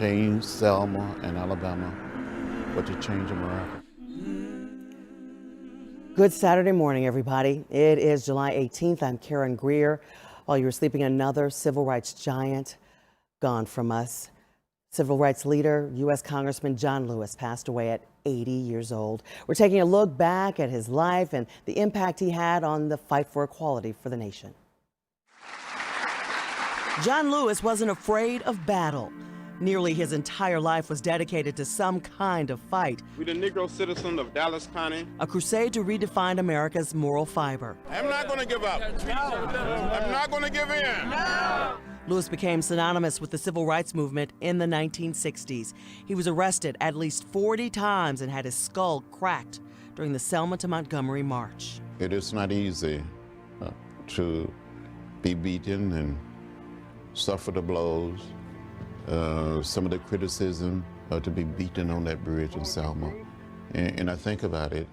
change Selma and Alabama, but to change America. Good Saturday morning, everybody. It is July 18th. I'm Karen Greer. While you were sleeping, another civil rights giant gone from us. Civil rights leader, U.S. Congressman John Lewis passed away at 80 years old. We're taking a look back at his life and the impact he had on the fight for equality for the nation. John Lewis wasn't afraid of battle. Nearly his entire life was dedicated to some kind of fight. We're the Negro citizens of Dallas County. A crusade to redefine America's moral fiber. I'm not going to give up. No. I'm not going to give in. No. Lewis became synonymous with the civil rights movement in the 1960s. He was arrested at least 40 times and had his skull cracked during the Selma to Montgomery March. It is not easy to be beaten and suffer the blows. Some of the criticism to be beaten on that bridge in Selma. And I think about it,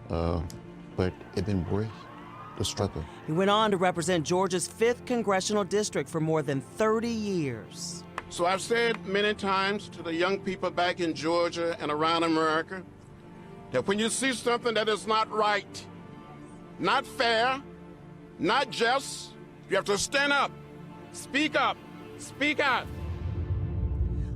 but it embraced the struggle. He went on to represent Georgia's 5th congressional district for more than 30 years. So I've said many times to the young people back in Georgia and around America that when you see something that is not right, not fair, not just, you have to stand up, speak out.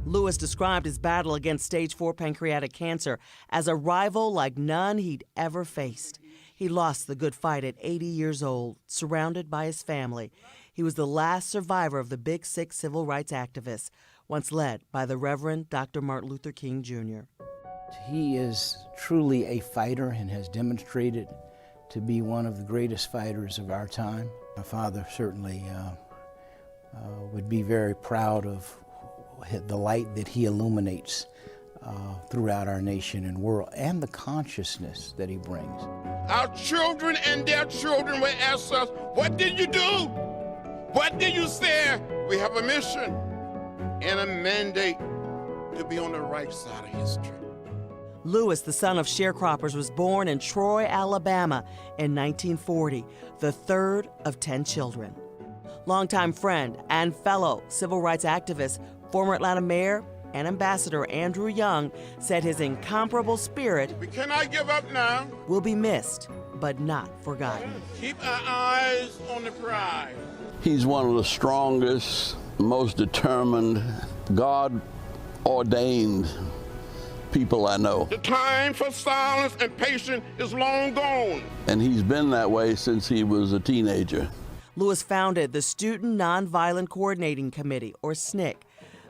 Lewis described his battle against stage 4 pancreatic cancer as a rival like none he'd ever faced. He lost the good fight at 80 years old, surrounded by his family. He was the last survivor of the Big Six civil rights activists, once led by the Reverend Dr. Martin Luther King, Jr. He is truly a fighter and has demonstrated to be one of the greatest fighters of our time. My father certainly would be very proud of the light that he illuminates throughout our nation and world, and the consciousness that he brings. Our children and their children will ask us, what did you do? What did you say? We have a mission and a mandate to be on the right side of history. Lewis, the son of sharecroppers, was born in Troy, Alabama in 1940, the third of 10 children. Longtime friend and fellow civil rights activist, former Atlanta Mayor and Ambassador Andrew Young said his incomparable spirit We cannot give up now. will be missed, but not forgotten. Keep our eyes on the prize. He's one of the strongest, most determined, God-ordained people I know. The time for silence and patience is long gone. And he's been that way since he was a teenager. Lewis founded the Student Nonviolent Coordinating Committee, or SNCC,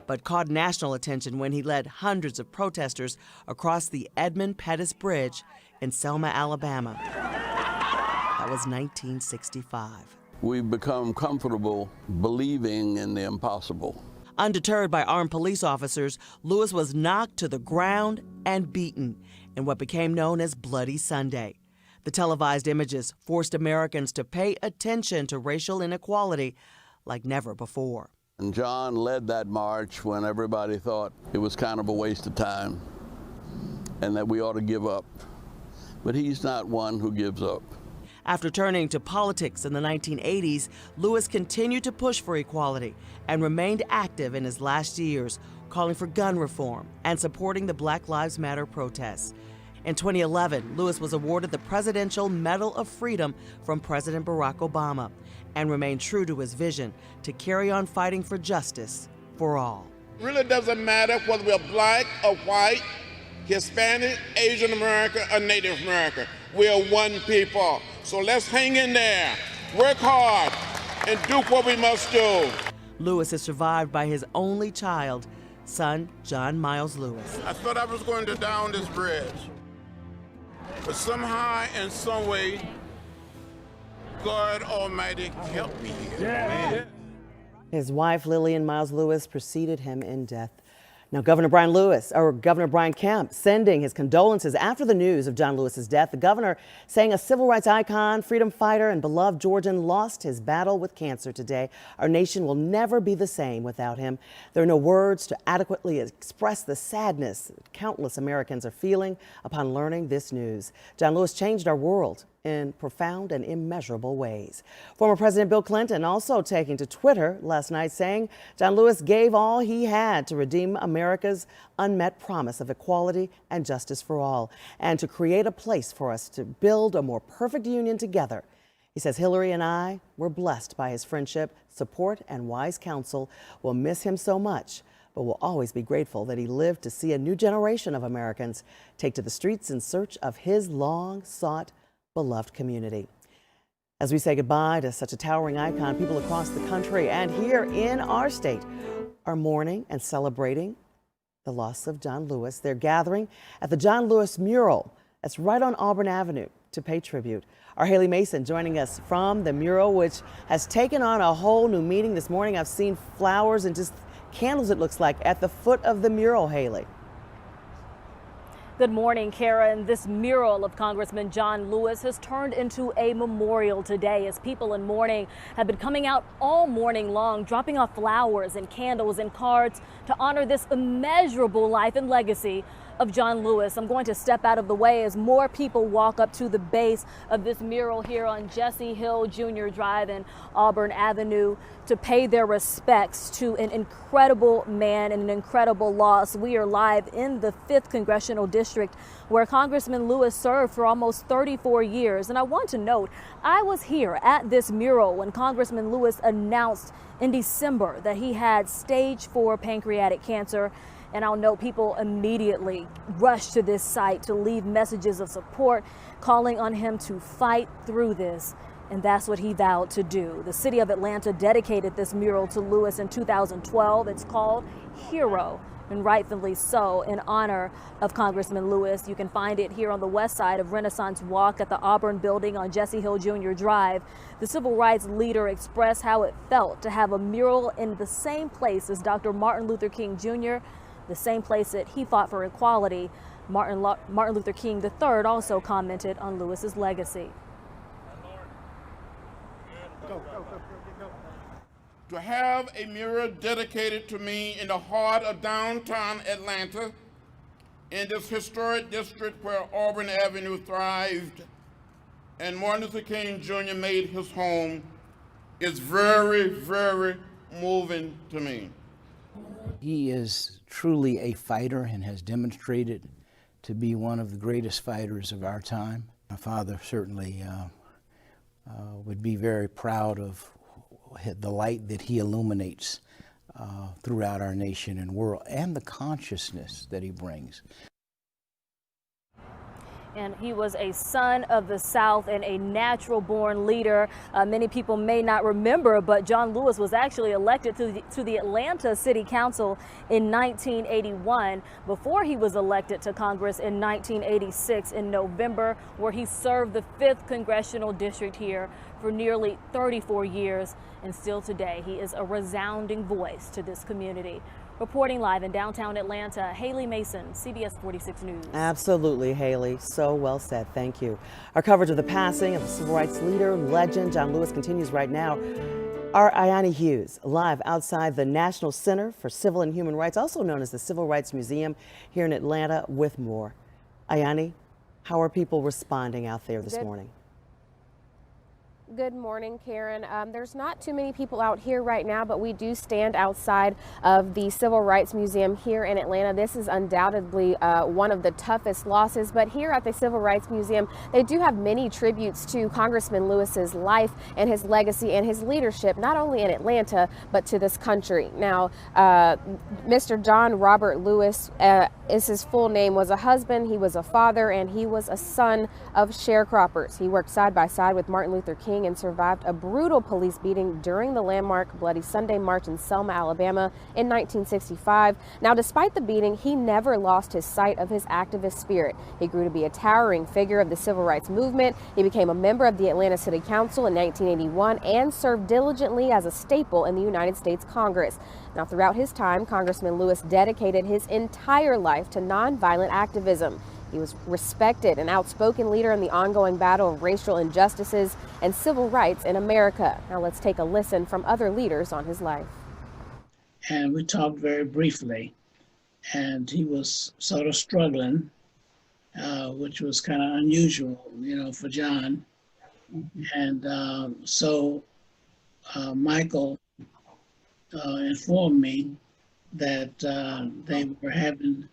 but caught national attention when he led hundreds of protesters across the Edmund Pettus Bridge in Selma, Alabama. That was 1965. We've become comfortable believing in the impossible. Undeterred by armed police officers, Lewis was knocked to the ground and beaten in what became known as Bloody Sunday. The televised images forced Americans to pay attention to racial inequality like never before. And John led that march when everybody thought it was kind of a waste of time and that we ought to give up. But he's not one who gives up. After turning to politics in the 1980s, Lewis continued to push for equality and remained active in his last years, calling for gun reform and supporting the Black Lives Matter protests. In 2011, Lewis was awarded the Presidential Medal of Freedom from President Barack Obama and remained true to his vision to carry on fighting for justice for all. It really doesn't matter whether we're black or white, Hispanic, Asian American, or Native American. We're one people. So let's hang in there, work hard, and do what we must do. Lewis is survived by his only child, son John Miles Lewis. I thought I was going to down this bridge. But somehow, in some way, God Almighty helped me here. Yeah. His wife, Lillian Miles Lewis, preceded him in death. Now, Governor Brian Kemp sending his condolences after the news of John Lewis's death. The governor saying a civil rights icon, freedom fighter, and beloved Georgian lost his battle with cancer today. Our nation will never be the same without him. There are no words to adequately express the sadness countless Americans are feeling upon learning this news. John Lewis changed our world in profound and immeasurable ways. Former President Bill Clinton also taking to Twitter last night saying John Lewis gave all he had to redeem America's unmet promise of equality and justice for all, and to create a place for us to build a more perfect union together. He says Hillary and I were blessed by his friendship, support, and wise counsel. We'll miss him so much, but we'll always be grateful that he lived to see a new generation of Americans take to the streets in search of his long-sought, beloved community. As we say goodbye to such a towering icon, people across the country and here in our state are mourning and celebrating the loss of John Lewis. They're gathering at the John Lewis Mural that's right on Auburn Avenue to pay tribute. Our Haley Mason joining us from the mural, which has taken on a whole new meaning this morning. I've seen flowers and just candles, it looks like, at the foot of the mural, Haley. Good morning, Kara. And this mural of Congressman John Lewis has turned into a memorial today as people in mourning have been coming out all morning long, dropping off flowers and candles and cards to honor this immeasurable life and legacy of John Lewis. I'm going to step out of the way as more people walk up to the base of this mural here on Jesse Hill Jr. Drive and Auburn Avenue to pay their respects to an incredible man and an incredible loss. We are live in the 5th Congressional District where Congressman Lewis served for almost 34 years. And I want to note, I was here at this mural when Congressman Lewis announced in December that he had stage 4 pancreatic cancer. And I'll note people immediately rushed to this site to leave messages of support, calling on him to fight through this. And that's what he vowed to do. The city of Atlanta dedicated this mural to Lewis in 2012. It's called Hero, and rightfully so, in honor of Congressman Lewis. You can find it here on the west side of Renaissance Walk at the Auburn Building on Jesse Hill Jr. Drive. The civil rights leader expressed how it felt to have a mural in the same place as Dr. Martin Luther King Jr., the same place that he fought for equality. Martin Luther King III also commented on Lewis's legacy. To have a mural dedicated to me in the heart of downtown Atlanta, in this historic district where Auburn Avenue thrived and Martin Luther King Jr. made his home, is very, very moving to me. He is truly a fighter and has demonstrated to be one of the greatest fighters of our time. My father certainly would be very proud of the light that he illuminates throughout our nation and world, and the consciousness that he brings. And he was a son of the South and a natural-born leader. Many people may not remember, but John Lewis was actually elected to the Atlanta City Council in 1981 before he was elected to Congress in 1986 in November, where he served the 5th Congressional District here for nearly 34 years. And still today, he is a resounding voice to this community. Reporting live in downtown Atlanta, Haley Mason, CBS 46 News. Absolutely, Haley. So well said. Thank you. Our coverage of the passing of the civil rights leader, legend John Lewis continues right now. Our Ayani Hughes, live outside the National Center for Civil and Human Rights, also known as the Civil Rights Museum here in Atlanta, with more. Ayani, how are people responding out there this morning? Good morning, Karen. There's not too many people out here right now, but we do stand outside of the Civil Rights Museum here in Atlanta. This is undoubtedly one of the toughest losses, but here at the Civil Rights Museum, they do have many tributes to Congressman Lewis's life and his legacy and his leadership, not only in Atlanta, but to this country. Now, Mr. John Robert Lewis is his full name, was a husband, he was a father, and he was a son of sharecroppers. He worked side by side with Martin Luther King and survived a brutal police beating during the landmark Bloody Sunday March in Selma, Alabama in 1965. Now, despite the beating, he never lost his sight of his activist spirit. He grew to be a towering figure of the civil rights movement. He became a member of the Atlanta City Council in 1981 and served diligently as a staple in the United States Congress. Now, throughout his time, Congressman Lewis dedicated his entire life to nonviolent activism. He was respected and outspoken leader in the ongoing battle of racial injustices and civil rights in America. Now let's take a listen from other leaders on his life. And we talked very briefly, and he was sort of struggling, which was kind of unusual, for John. And so Michael informed me that they were having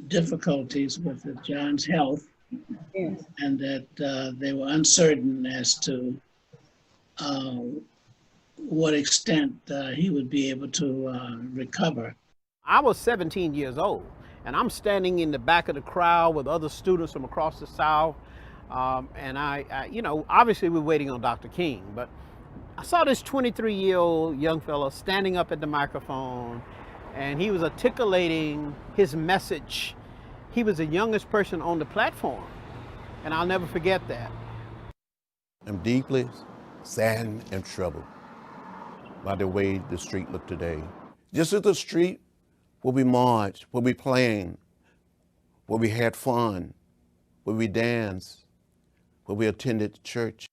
difficulties with John's health, yes, and that they were uncertain as to what extent he would be able to recover. I was 17 years old, and I'm standing in the back of the crowd with other students from across the South. And I, you know, obviously we're waiting on Dr. King, but I saw this 23-year-old young fellow standing up at the microphone, and he was articulating his message. He was the youngest person on the platform, and I'll never forget that. I'm deeply saddened and troubled by the way the street looked today. Just as the street where we marched, where we played, where we had fun, where we danced, where we attended church.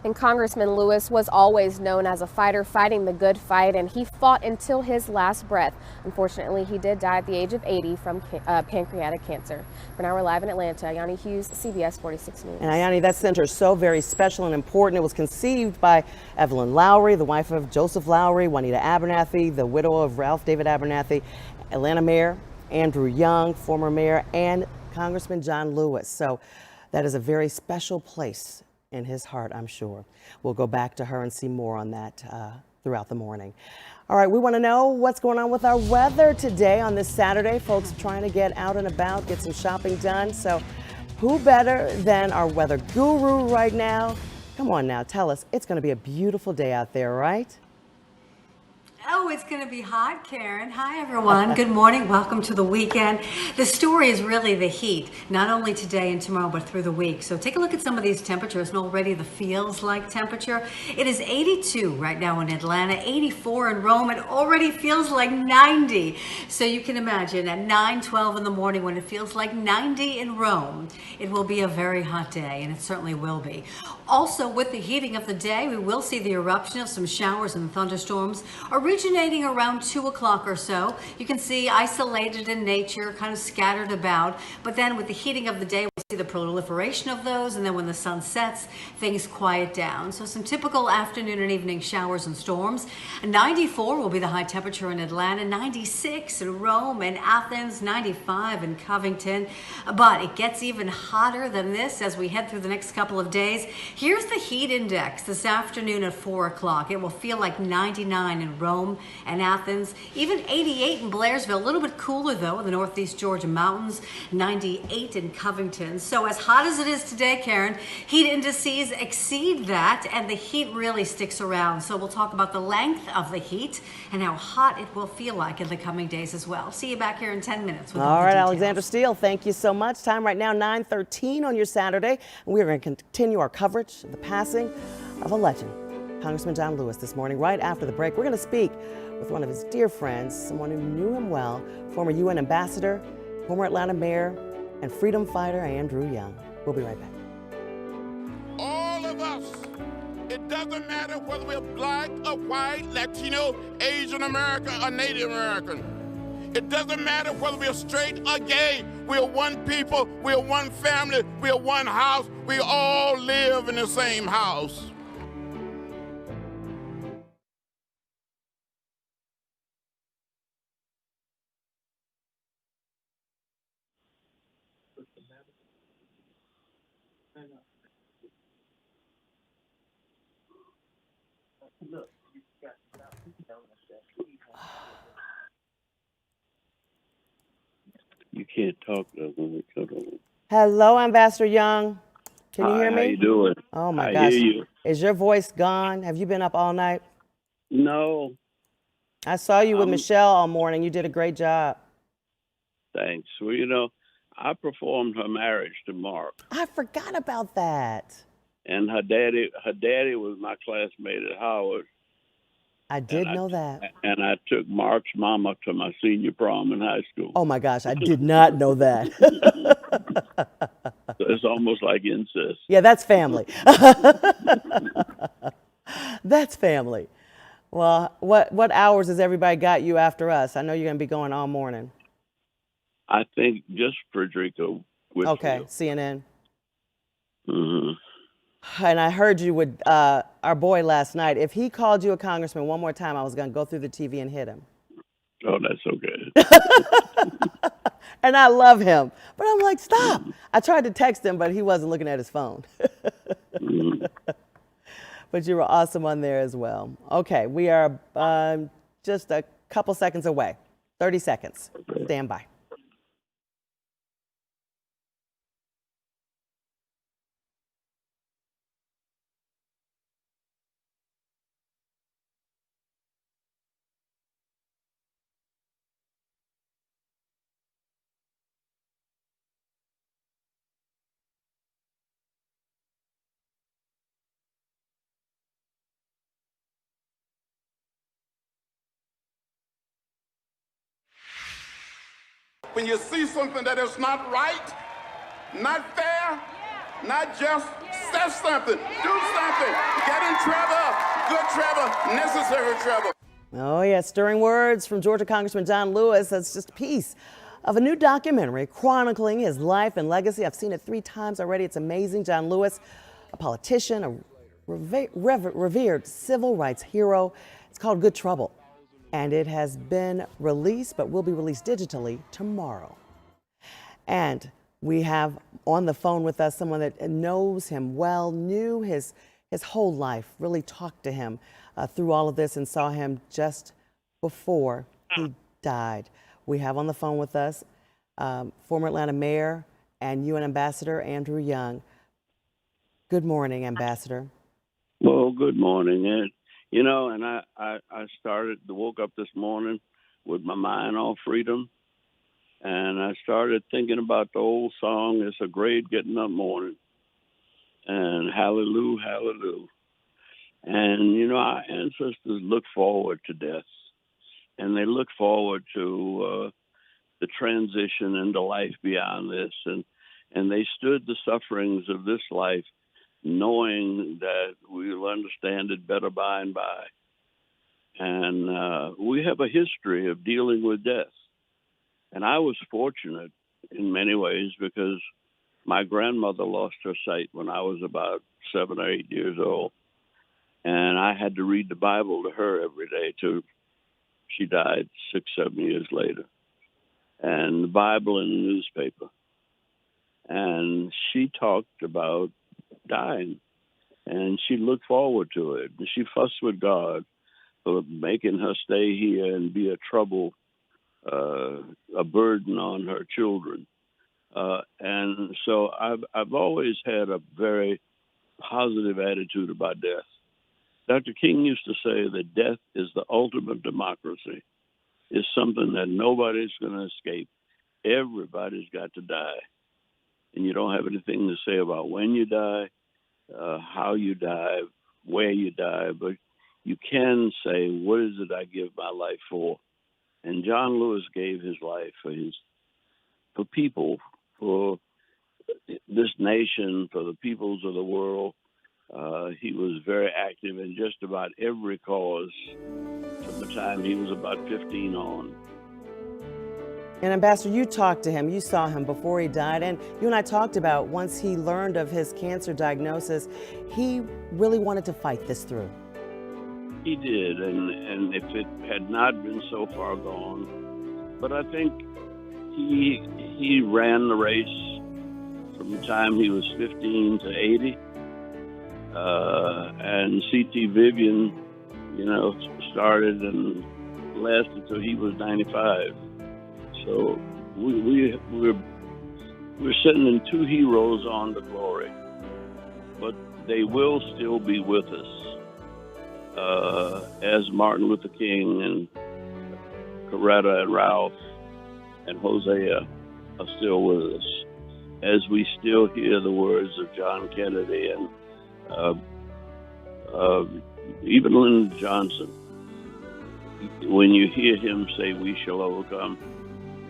And Congressman Lewis was always known as a fighter fighting the good fight, and he fought until his last breath. Unfortunately, he did die at the age of 80 from pancreatic cancer. For now, we're live in Atlanta. Ayani Hughes, CBS 46 News. And Ayani, that center is so very special and important. It was conceived by Evelyn Lowry, the wife of Joseph Lowry, Juanita Abernathy, the widow of Ralph David Abernathy, Atlanta Mayor Andrew Young, former mayor, and Congressman John Lewis. So that is a very special place in his heart, I'm sure. We'll go back to her and see more on that throughout the morning. All right, we want to know what's going on with our weather today on this Saturday. Folks trying to get out and about, get some shopping done. So who better than our weather guru right now? Come on now, tell us. It's going to be a beautiful day out there, right? Oh, it's going to be hot, Karen. Hi, everyone. Good morning. Welcome to the weekend. The story is really the heat, not only today and tomorrow, but through the week. So take a look at some of these temperatures, and already the feels like temperature. It is 82 right now in Atlanta, 84 in Rome. It already feels like 90. So you can imagine at 9:12 in the morning when it feels like 90 in Rome, it will be a very hot day, and it certainly will be. Also, with the heating of the day, we will see the eruption of some showers and thunderstorms originating around 2 o'clock or so. You can see isolated in nature, kind of scattered about. But then with the heating of the day, we'll see the proliferation of those. And then when the sun sets, things quiet down. So some typical afternoon and evening showers and storms. 94 will be the high temperature in Atlanta, 96 in Rome and Athens, 95 in Covington. But it gets even hotter than this as we head through the next couple of days. Here's the heat index this afternoon at 4 o'clock. It will feel like 99 in Rome and Athens, even 88 in Blairsville. A little bit cooler though in the northeast Georgia mountains, 98 in Covington. So as hot as it is today, Karen, heat indices exceed that, and the heat really sticks around. So we'll talk about the length of the heat and how hot it will feel like in the coming days as well. See you back here in 10 minutes. All right, Alexandra Steele, thank you so much. Time right now, 9:13 on your Saturday. And we're going to continue our coverage of the passing of a legend, Congressman John Lewis, this morning. Right after the break, we're going to speak with one of his dear friends, someone who knew him well, former UN ambassador, former Atlanta mayor, and freedom fighter Andrew Young. We'll be right back. All of us, it doesn't matter whether we're black or white, Latino, Asian American, or Native American. It doesn't matter whether we're straight or gay. We're one people, we're one family, we're one house. We all live in the same house. You can't talk though when we cut on. Hello, Ambassador Young. Can you hear me? How you doing? Oh my I gosh. hear you. Is your voice gone? Have you been up all night? No, I saw you with Michelle all morning. You did a great job. thanks. Well, you know, I performed her marriage to Mark, I forgot about that. and her daddy was my classmate at Howard. I did know that. And I took Mark's mama to my senior prom in high school. Oh my gosh, I did not know that. So it's almost like incest. Yeah, that's family. That's family. Well, what hours has everybody got you after us? I know you're going to be going all morning. I think just Frederica Okay, CNN. Mm-hmm. And I heard you with our boy last night. If he called you a congressman one more time, I was going to go through the TV and hit him. Oh, that's okay. And I love him. But I'm like, stop. I tried to text him, but he wasn't looking at his phone. But you were awesome on there as well. Okay, we are just a couple seconds away. 30 seconds. Stand by. When you see something that is not right, not fair, not just, say something, do something, get in trouble, good trouble, necessary trouble. Oh, yeah, stirring words from Georgia Congressman John Lewis. That's just a piece of a new documentary chronicling his life and legacy. I've seen it 3 times already. It's amazing. John Lewis, a politician, a revered civil rights hero. It's called Good Trouble. And it has been released, but will be released digitally tomorrow. And we have on the phone with us someone that knows him well, knew his whole life, really talked to him through all of this and saw him just before he died. We have on the phone with us former Atlanta Mayor and UN Ambassador Andrew Young. Good morning, Ambassador. Well, good morning. And, you know, and I woke up this morning with my mind on freedom. And I started thinking about the old song, It's a Great Getting Up Morning. And hallelujah, hallelujah. And, you know, our ancestors look forward to death. And they look forward to the transition into life beyond this. And they stood the sufferings of this life, knowing that we'll understand it better by and by. And we have a history of dealing with death. And I was fortunate in many ways because my grandmother lost her sight when I was about 7 or 8 years old. And I had to read the Bible to her every day till she died 6, 7 years later. And the Bible in the newspaper. And she talked about dying. And she looked forward to it. And she fussed with God for making her stay here and be a trouble, a burden on her children. And so I've always had a very positive attitude about death. Dr. King used to say that death is the ultimate democracy. It's something that nobody's going to escape. Everybody's got to die. And you don't have anything to say about when you die, how you die, where you die, but you can say, what is it I give my life for? And John Lewis gave his life for people, for this nation, for the peoples of the world. He was very active in just about every cause from the time he was about 15 on. And Ambassador, you talked to him, you saw him before he died, and you and I talked about once he learned of his cancer diagnosis, he really wanted to fight this through. He did, and if it had not been so far gone, but I think he ran the race from the time he was 15 to 80, and C.T. Vivian, you know, started and lasted till he was 95. So we're sending 2 heroes on to glory, but they will still be with us. As Martin Luther King and Coretta and Ralph and Hosea are still with us, as we still hear the words of John Kennedy and even Lyndon Johnson. When you hear him say, "We shall overcome,"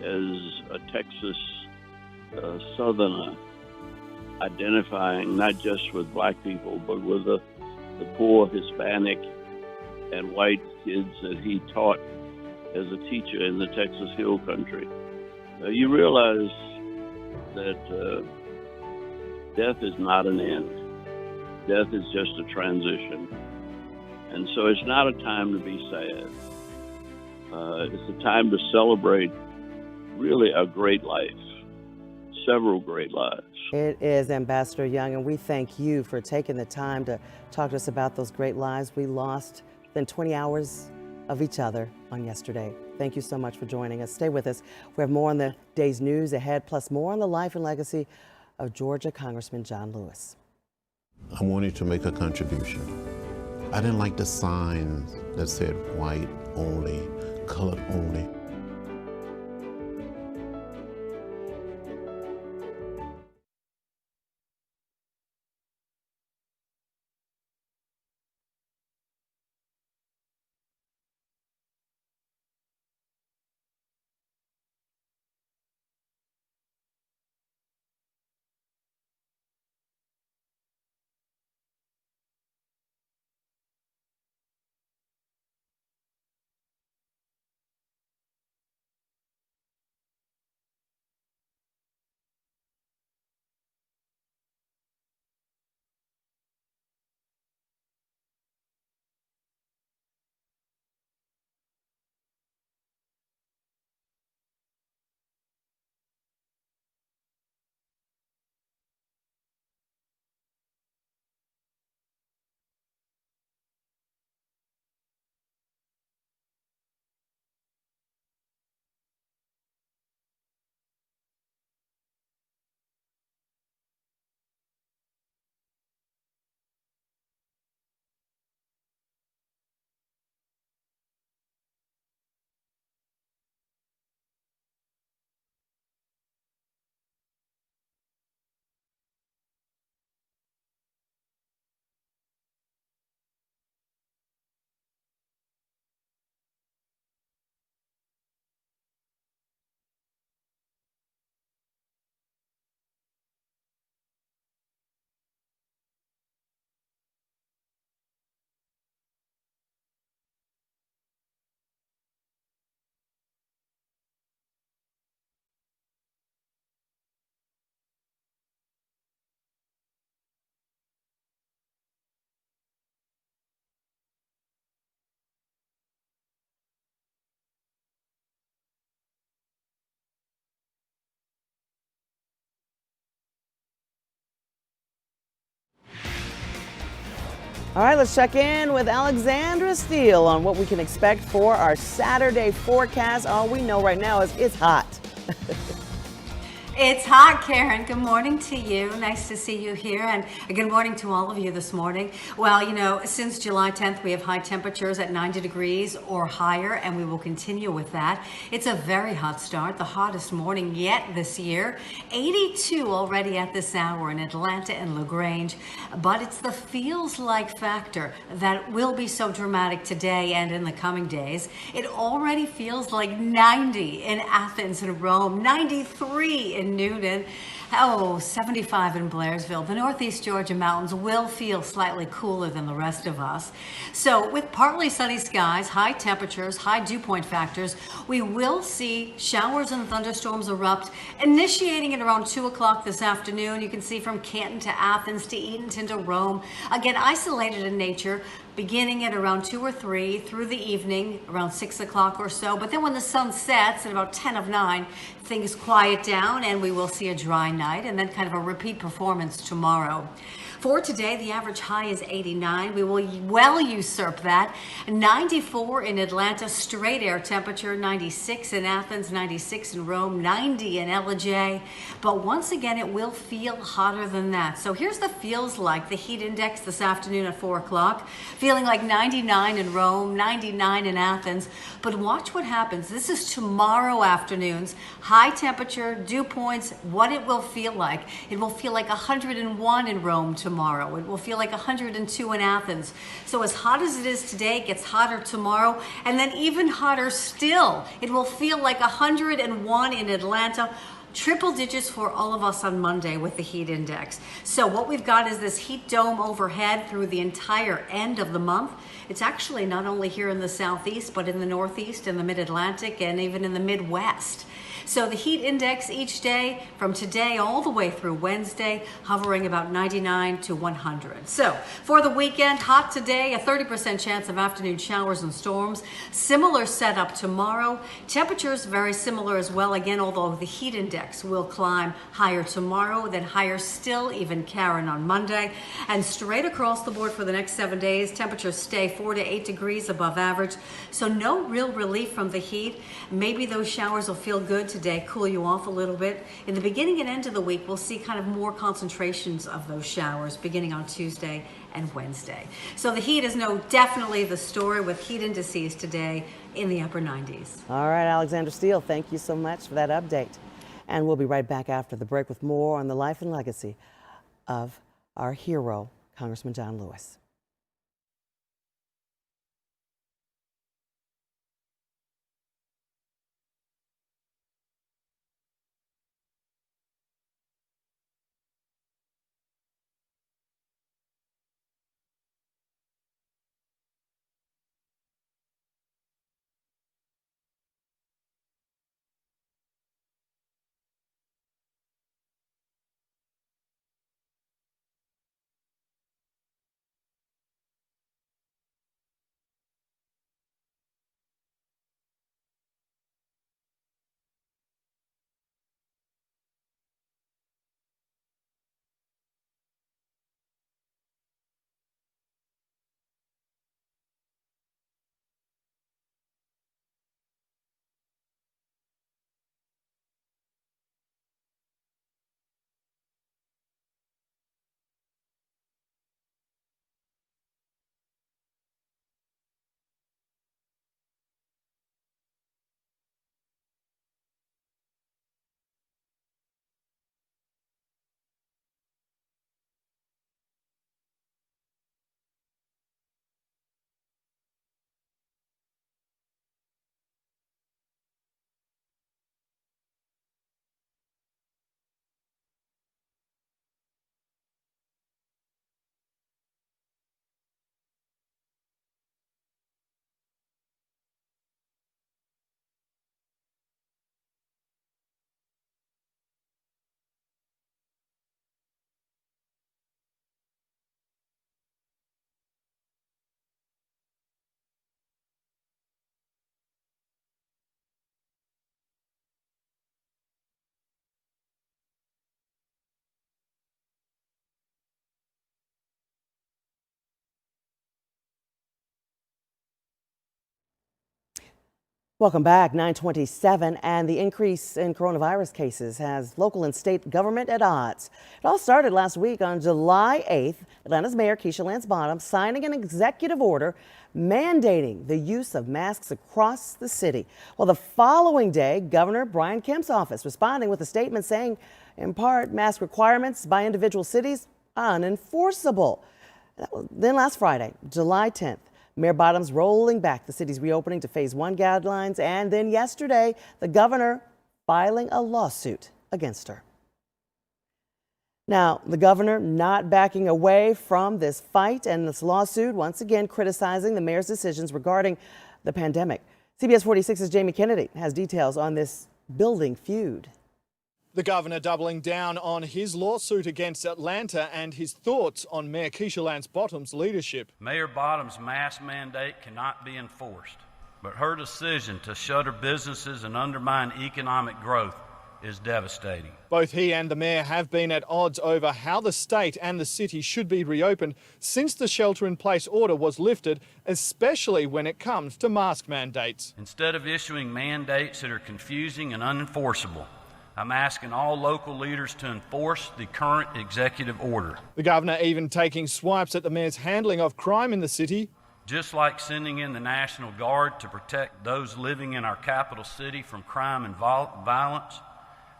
as a Texas Southerner, identifying not just with black people, but with the poor Hispanic and white kids that he taught as a teacher in the Texas Hill Country. You realize that death is not an end. Death is just a transition. And so it's not a time to be sad. It's a time to celebrate really a great life, several great lives. It is, Ambassador Young, and we thank you for taking the time to talk to us about those great lives we lost within 20 hours of each other on yesterday. Thank you so much for joining us. Stay with us. We have more on the day's news ahead, plus more on the life and legacy of Georgia Congressman John Lewis. I wanted to make a contribution. I didn't like the signs that said white only, colored only. All right, let's check in with Alexandra Steele on what we can expect for our Saturday forecast. All we know right now is it's hot. It's hot, Karen. Good morning to you. Nice to see you here, and good morning to all of you this morning. Well, you know, since July 10th, we have high temperatures at 90 degrees or higher, and we will continue with that. It's a very hot start, the hottest morning yet this year. 82 already at this hour in Atlanta and LaGrange, but it's the feels like factor that will be so dramatic today and in the coming days. It already feels like 90 in Athens and Rome, 93 in Newton, 75 in Blairsville. The Northeast Georgia mountains will feel slightly cooler than the rest of us. So with partly sunny skies, high temperatures, high dew point factors, we will see showers and thunderstorms erupt, initiating at around 2 o'clock this afternoon. You can see from Canton to Athens to Edenton to Rome. Again, isolated in nature, beginning at around 2 or 3 through the evening, around 6 o'clock or so. But then when the sun sets at about 10 of 9, things quiet down and we will see a dry night and then kind of a repeat performance tomorrow. For today, the average high is 89. We will well usurp that. 94 in Atlanta, straight air temperature, 96 in Athens, 96 in Rome, 90 in LJ. But once again, it will feel hotter than that. So here's the feels like, the heat index this afternoon at 4 o'clock, feeling like 99 in Rome, 99 in Athens. But watch what happens. This is tomorrow afternoon's high temperature, dew points, what it will feel like. It will feel like 101 in Rome tomorrow. It will feel like 102 in Athens. So as hot as it is today, it gets hotter tomorrow, and then even hotter still. It will feel like 101 in Atlanta, Triple digits for all of us on Monday with the heat index. So what we've got is this heat dome overhead through the entire end of the month. It's actually not only here in the southeast, but in the northeast, in the mid-Atlantic, and even in the Midwest. So the heat index each day from today all the way through Wednesday, hovering about 99 to 100. So for the weekend, hot today, a 30% chance of afternoon showers and storms. Similar setup tomorrow. Temperatures very similar as well, again, although the heat index will climb higher tomorrow, then higher still, even Karen on Monday. And straight across the board for the next 7 days, temperatures stay 4 to 8 degrees above average. So no real relief from the heat. Maybe those showers will feel good today, cool you off a little bit. In the beginning and end of the week, we'll see kind of more concentrations of those showers beginning on Tuesday and Wednesday. So the heat is definitely the story with heat indices today in the upper 90s. All right, Alexander Steele, thank you so much for that update. And we'll be right back after the break with more on the life and legacy of our hero, Congressman John Lewis. Welcome back. 9:27, and the increase in coronavirus cases has local and state government at odds. It all started last week on July 8th. Atlanta's Mayor Keisha Lance Bottoms signing an executive order mandating the use of masks across the city. Well, the following day, Governor Brian Kemp's office responding with a statement saying, in part, mask requirements by individual cities are unenforceable. Then last Friday, July 10th, Mayor Bottoms rolling back the city's reopening to phase 1 guidelines, and then yesterday, the governor filing a lawsuit against her. Now, the governor not backing away from this fight and this lawsuit, once again criticizing the mayor's decisions regarding the pandemic. CBS 46's Jamie Kennedy has details on this building feud. The governor doubling down on his lawsuit against Atlanta and his thoughts on Mayor Keisha Lance Bottoms' leadership. Mayor Bottoms' mask mandate cannot be enforced, but her decision to shutter businesses and undermine economic growth is devastating. Both he and the mayor have been at odds over how the state and the city should be reopened since the shelter-in-place order was lifted, especially when it comes to mask mandates. Instead of issuing mandates that are confusing and unenforceable, I'm asking all local leaders to enforce the current executive order. The governor even taking swipes at the mayor's handling of crime in the city. Just like sending in the National Guard to protect those living in our capital city from crime and violence,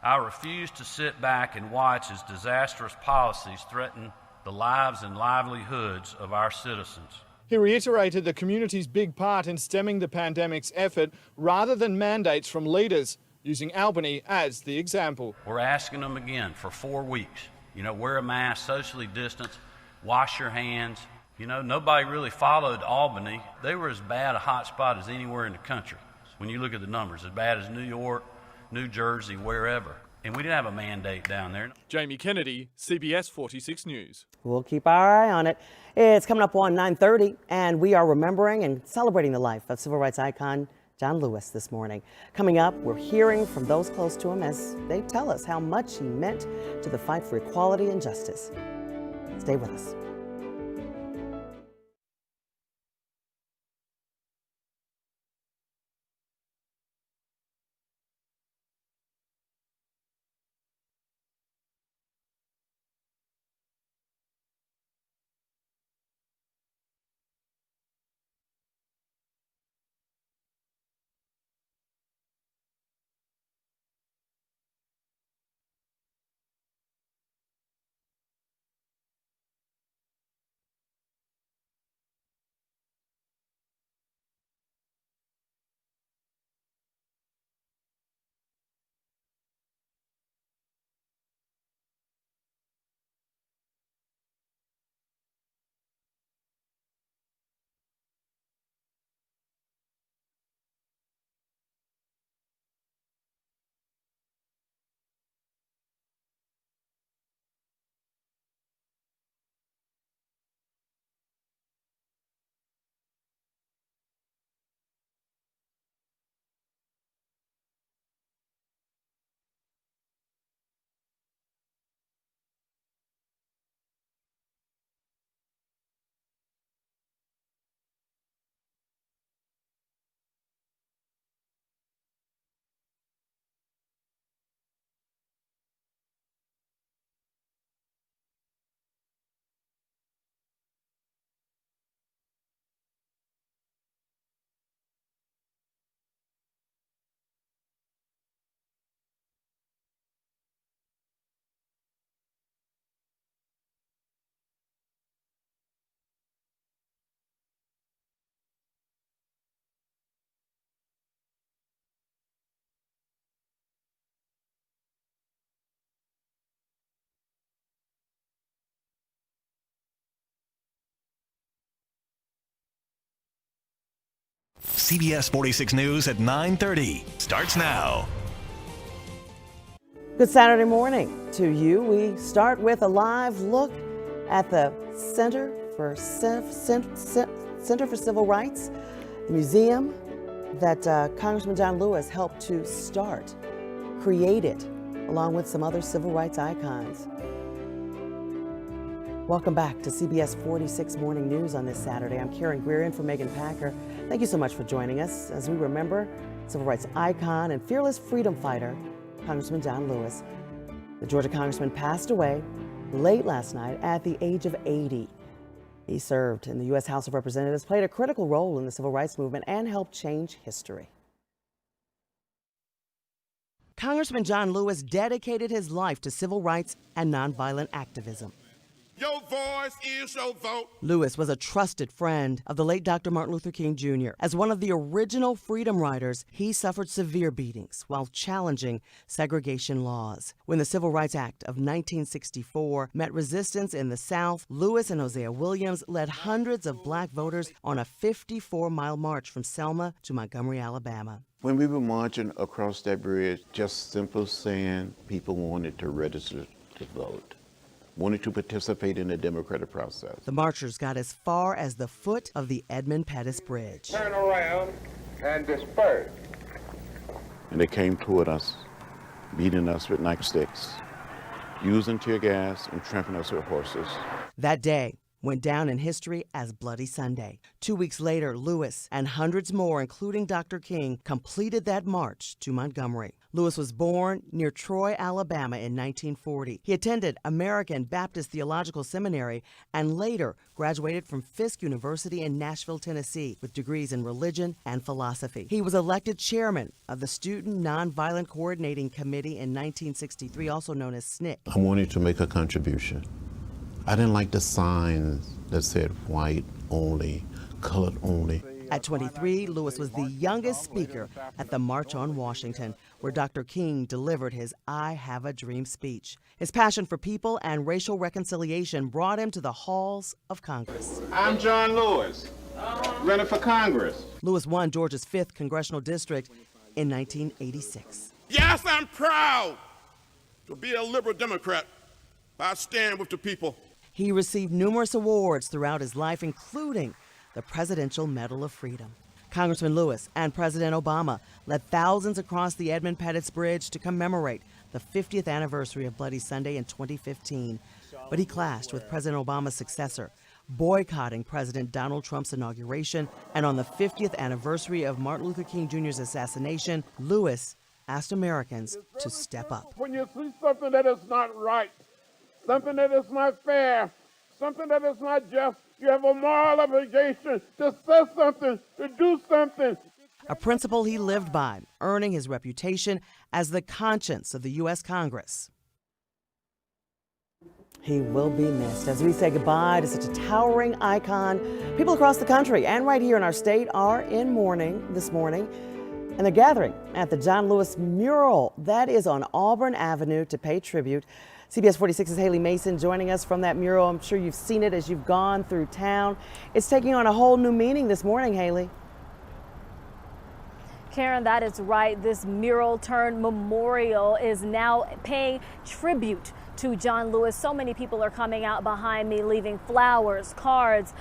I refuse to sit back and watch as disastrous policies threaten the lives and livelihoods of our citizens. He reiterated the community's big part in stemming the pandemic's effort rather than mandates from leaders. using Albany as the example. We're asking them again for 4 weeks. Wear a mask, socially distance, wash your hands. Nobody really followed Albany. They were as bad a hot spot as anywhere in the country. When you look at the numbers, as bad as New York, New Jersey, wherever. And we didn't have a mandate down there. Jamie Kennedy, CBS 46 News. We'll keep our eye on it. It's coming up on 9:30, and we are remembering and celebrating the life of civil rights icon John Lewis this morning. Coming up, we're hearing from those close to him as they tell us how much he meant to the fight for equality and justice. Stay with us. CBS 46 News at 9:30 starts now. Good Saturday morning to you. We start with a live look at the Center for Civil Rights, the museum that Congressman John Lewis helped to start, created, along with some other civil rights icons. Welcome back to CBS 46 Morning News on this Saturday. I'm Karen Greer in for Megan Packer. Thank you so much for joining us as we remember civil rights icon and fearless freedom fighter, Congressman John Lewis. The Georgia Congressman passed away late last night at the age of 80. He served in the U.S. House of Representatives, played a critical role in the civil rights movement, and helped change history. Congressman John Lewis dedicated his life to civil rights and nonviolent activism. Your voice is your vote. Lewis was a trusted friend of the late Dr. Martin Luther King Jr. As one of the original freedom riders, he suffered severe beatings while challenging segregation laws. When the Civil Rights Act of 1964 met resistance in the South, Lewis and Hosea Williams led hundreds of black voters on a 54-mile march from Selma to Montgomery, Alabama. When we were marching across that bridge, just simple saying people wanted to register to vote, wanted to participate in the democratic process. The marchers got as far as the foot of the Edmund Pettus Bridge. Turn around and disperse. And they came toward us, beating us with nightsticks, using tear gas and trampling us with horses. That day went down in history as Bloody Sunday. 2 weeks later, Lewis and hundreds more, including Dr. King, completed that march to Montgomery. Lewis was born near Troy, Alabama in 1940. He attended American Baptist Theological Seminary and later graduated from Fisk University in Nashville, Tennessee, with degrees in religion and philosophy. He was elected chairman of the Student Nonviolent Coordinating Committee in 1963, also known as SNCC. I wanted to make a contribution. I didn't like the signs that said white only, colored only. At 23, Lewis was the youngest speaker at the March on Washington, where Dr. King delivered his I Have a Dream speech. His passion for people and racial reconciliation brought him to the halls of Congress. I'm John Lewis, running for Congress. Lewis won Georgia's 5th congressional district in 1986. Yes, I'm proud to be a liberal Democrat. I stand with the people. He received numerous awards throughout his life, including the Presidential Medal of Freedom. Congressman Lewis and President Obama led thousands across the Edmund Pettus Bridge to commemorate the 50th anniversary of Bloody Sunday in 2015. But he clashed with President Obama's successor, boycotting President Donald Trump's inauguration. And on the 50th anniversary of Martin Luther King Jr.'s assassination, Lewis asked Americans to step up. When you see something that is not right, something that is not fair, something that is not just, you have a moral obligation to say something, to do something. A principle he lived by, earning his reputation as the conscience of the U.S. Congress. He will be missed as we say goodbye to such a towering icon. People across the country and right here in our state are in mourning this morning, and they're gathering at the John Lewis Mural that is on Auburn Avenue to pay tribute. CBS 46's Haley Mason joining us from that mural. I'm sure you've seen it as you've gone through town. It's taking on a whole new meaning this morning, Haley. Karen, that is right. This mural turned memorial is now paying tribute to John Lewis. So many people are coming out behind me, leaving flowers, cards,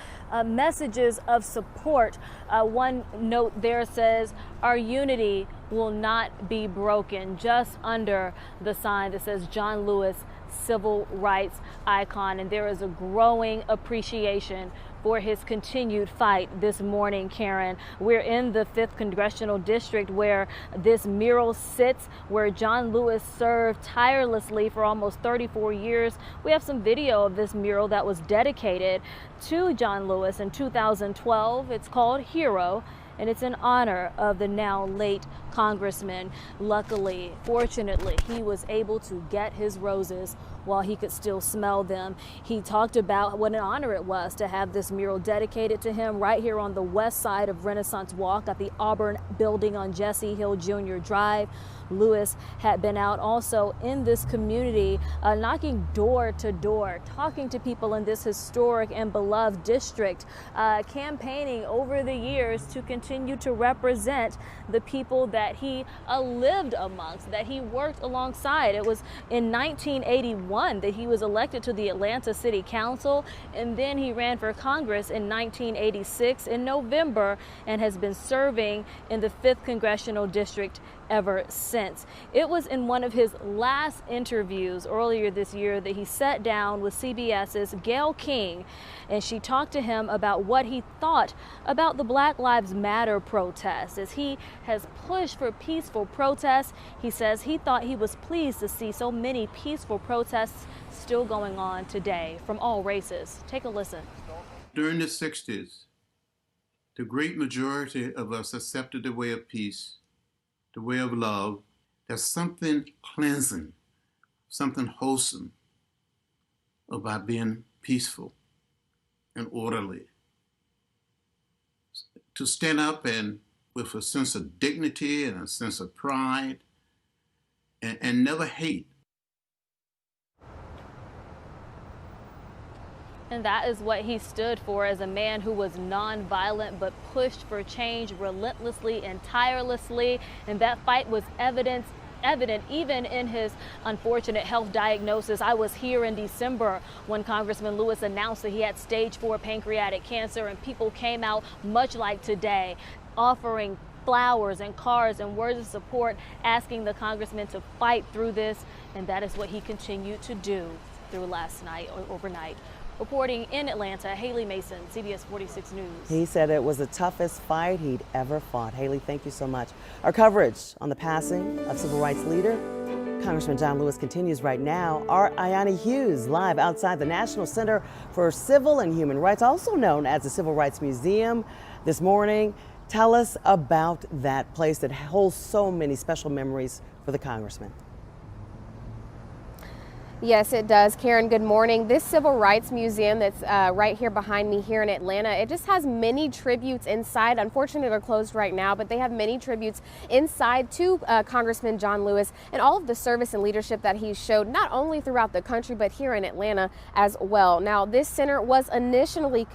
messages of support. One note there says, "Our unity will not be broken," just under the sign that says John Lewis, civil rights icon. And there is a growing appreciation for his continued fight this morning, Karen. We're in the 5th Congressional District where this mural sits, where John Lewis served tirelessly for almost 34 years. We have some video of this mural that was dedicated to John Lewis in 2012. It's called Hero, and it's in honor of the now late Congressman. Luckily, fortunately, he was able to get his roses while he could still smell them. He talked about what an honor it was to have this mural dedicated to him right here on the west side of Renaissance Walk at the Auburn building on Jesse Hill Jr. Drive. Lewis had been out also in this community, knocking door to door, talking to people in this historic and beloved district, campaigning over the years to continue to represent the people that he lived amongst, that he worked alongside. It was in 1981 that he was elected to the Atlanta City Council, and then he ran for Congress in 1986 in November and has been serving in the 5th Congressional District ever since. It was in one of his last interviews earlier this year that he sat down with CBS's Gayle King, and she talked to him about what he thought about the Black Lives Matter protests. As he has pushed for peaceful protests, he says he thought he was pleased to see so many peaceful protests still going on today from all races. Take a listen. During the 60s, the great majority of us accepted the way of peace, the way of love. There's something cleansing, something wholesome about being peaceful and orderly. To stand up and with a sense of dignity and a sense of pride and never hate. And that is what he stood for, as a man who was nonviolent but pushed for change relentlessly and tirelessly. And that fight was evident even in his unfortunate health diagnosis. I was here in December when Congressman Lewis announced that he had stage 4 pancreatic cancer, and people came out much like today, offering flowers and cards and words of support, asking the congressman to fight through this. And that is what he continued to do through last night or overnight. Reporting in Atlanta, Haley Mason, CBS 46 News. He said it was the toughest fight he'd ever fought. Haley, thank you so much. Our coverage on the passing of civil rights leader Congressman John Lewis continues right now. Our Ayani Hughes live outside the National Center for Civil and Human Rights, also known as the Civil Rights Museum, this morning. Tell us about that place that holds so many special memories for the congressman. Yes, it does. Karen, good morning. This Civil Rights Museum that's right here behind me here in Atlanta, it just has many tributes inside. Unfortunately, they're closed right now, but they have many tributes inside to Congressman John Lewis and all of the service and leadership that he showed, not only throughout the country, but here in Atlanta as well. Now, this center was initially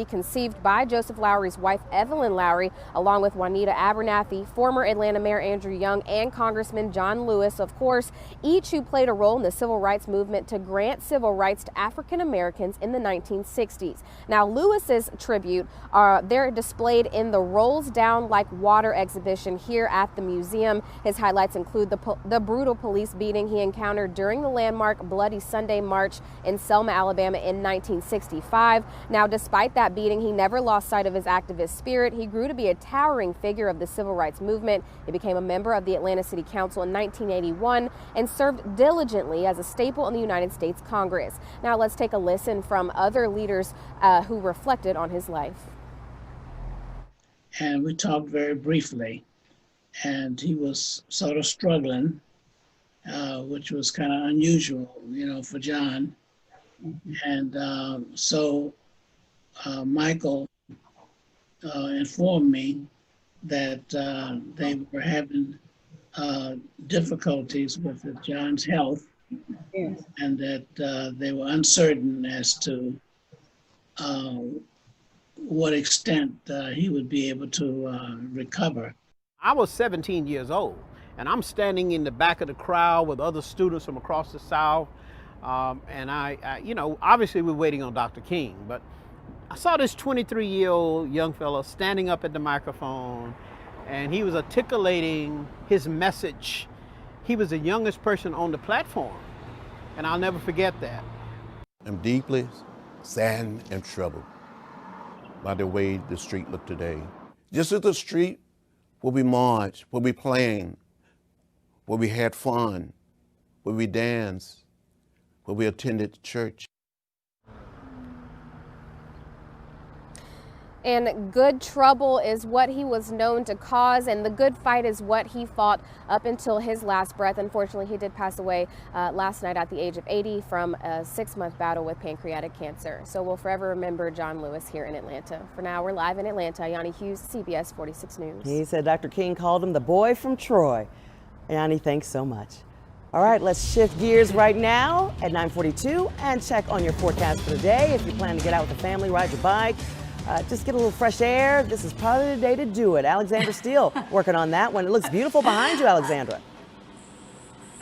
conceived by Joseph Lowery's wife, Evelyn Lowery, along with Juanita Abernathy, former Atlanta Mayor Andrew Young, and Congressman John Lewis, of course, each who played a role in the civil rights movement to grant civil rights to African Americans in the 1960s. Now, Lewis's tribute they're displayed in the Rolls Down Like Water exhibition here at the museum. His highlights include the brutal police beating he encountered during the landmark Bloody Sunday March in Selma, Alabama in 1965. Now, despite that beating, he never lost sight of his activist spirit. He grew to be a towering figure of the civil rights movement. He became a member of the Atlanta City Council in 1981 and served diligently as a staple in the United States Congress. Now let's take a listen from other leaders who reflected on his life. And we talked very briefly, and he was sort of struggling, which was kind of unusual, for John. And so Michael informed me that they were having difficulties with John's health. Yes. And that they were uncertain as to what extent he would be able to recover. I was 17 years old, and I'm standing in the back of the crowd with other students from across the South. And I obviously we're waiting on Dr. King, but I saw this 23-year-old young fellow standing up at the microphone, and he was articulating his message. He was the youngest person on the platform, and I'll never forget that. I'm deeply saddened and troubled by the way the street looked today. This is the street where we marched, where we played, where we had fun, where we danced, where we attended church. And good trouble is what he was known to cause, and the good fight is what he fought up until his last breath. Unfortunately, he did pass away last night at the age of 80 from a 6-month battle with pancreatic cancer. So we'll forever remember John Lewis here in Atlanta. For now, we're live in Atlanta. Yanni Hughes, CBS 46 News. He said Dr. King called him the boy from Troy. Yanni, thanks so much. All right, let's shift gears right now at 9:42 and check on your forecast for the day. If you plan to get out with the family, ride your bike, just get a little fresh air, this is probably the day to do it. Alexandra Steele working on that one. It looks beautiful behind you, Alexandra.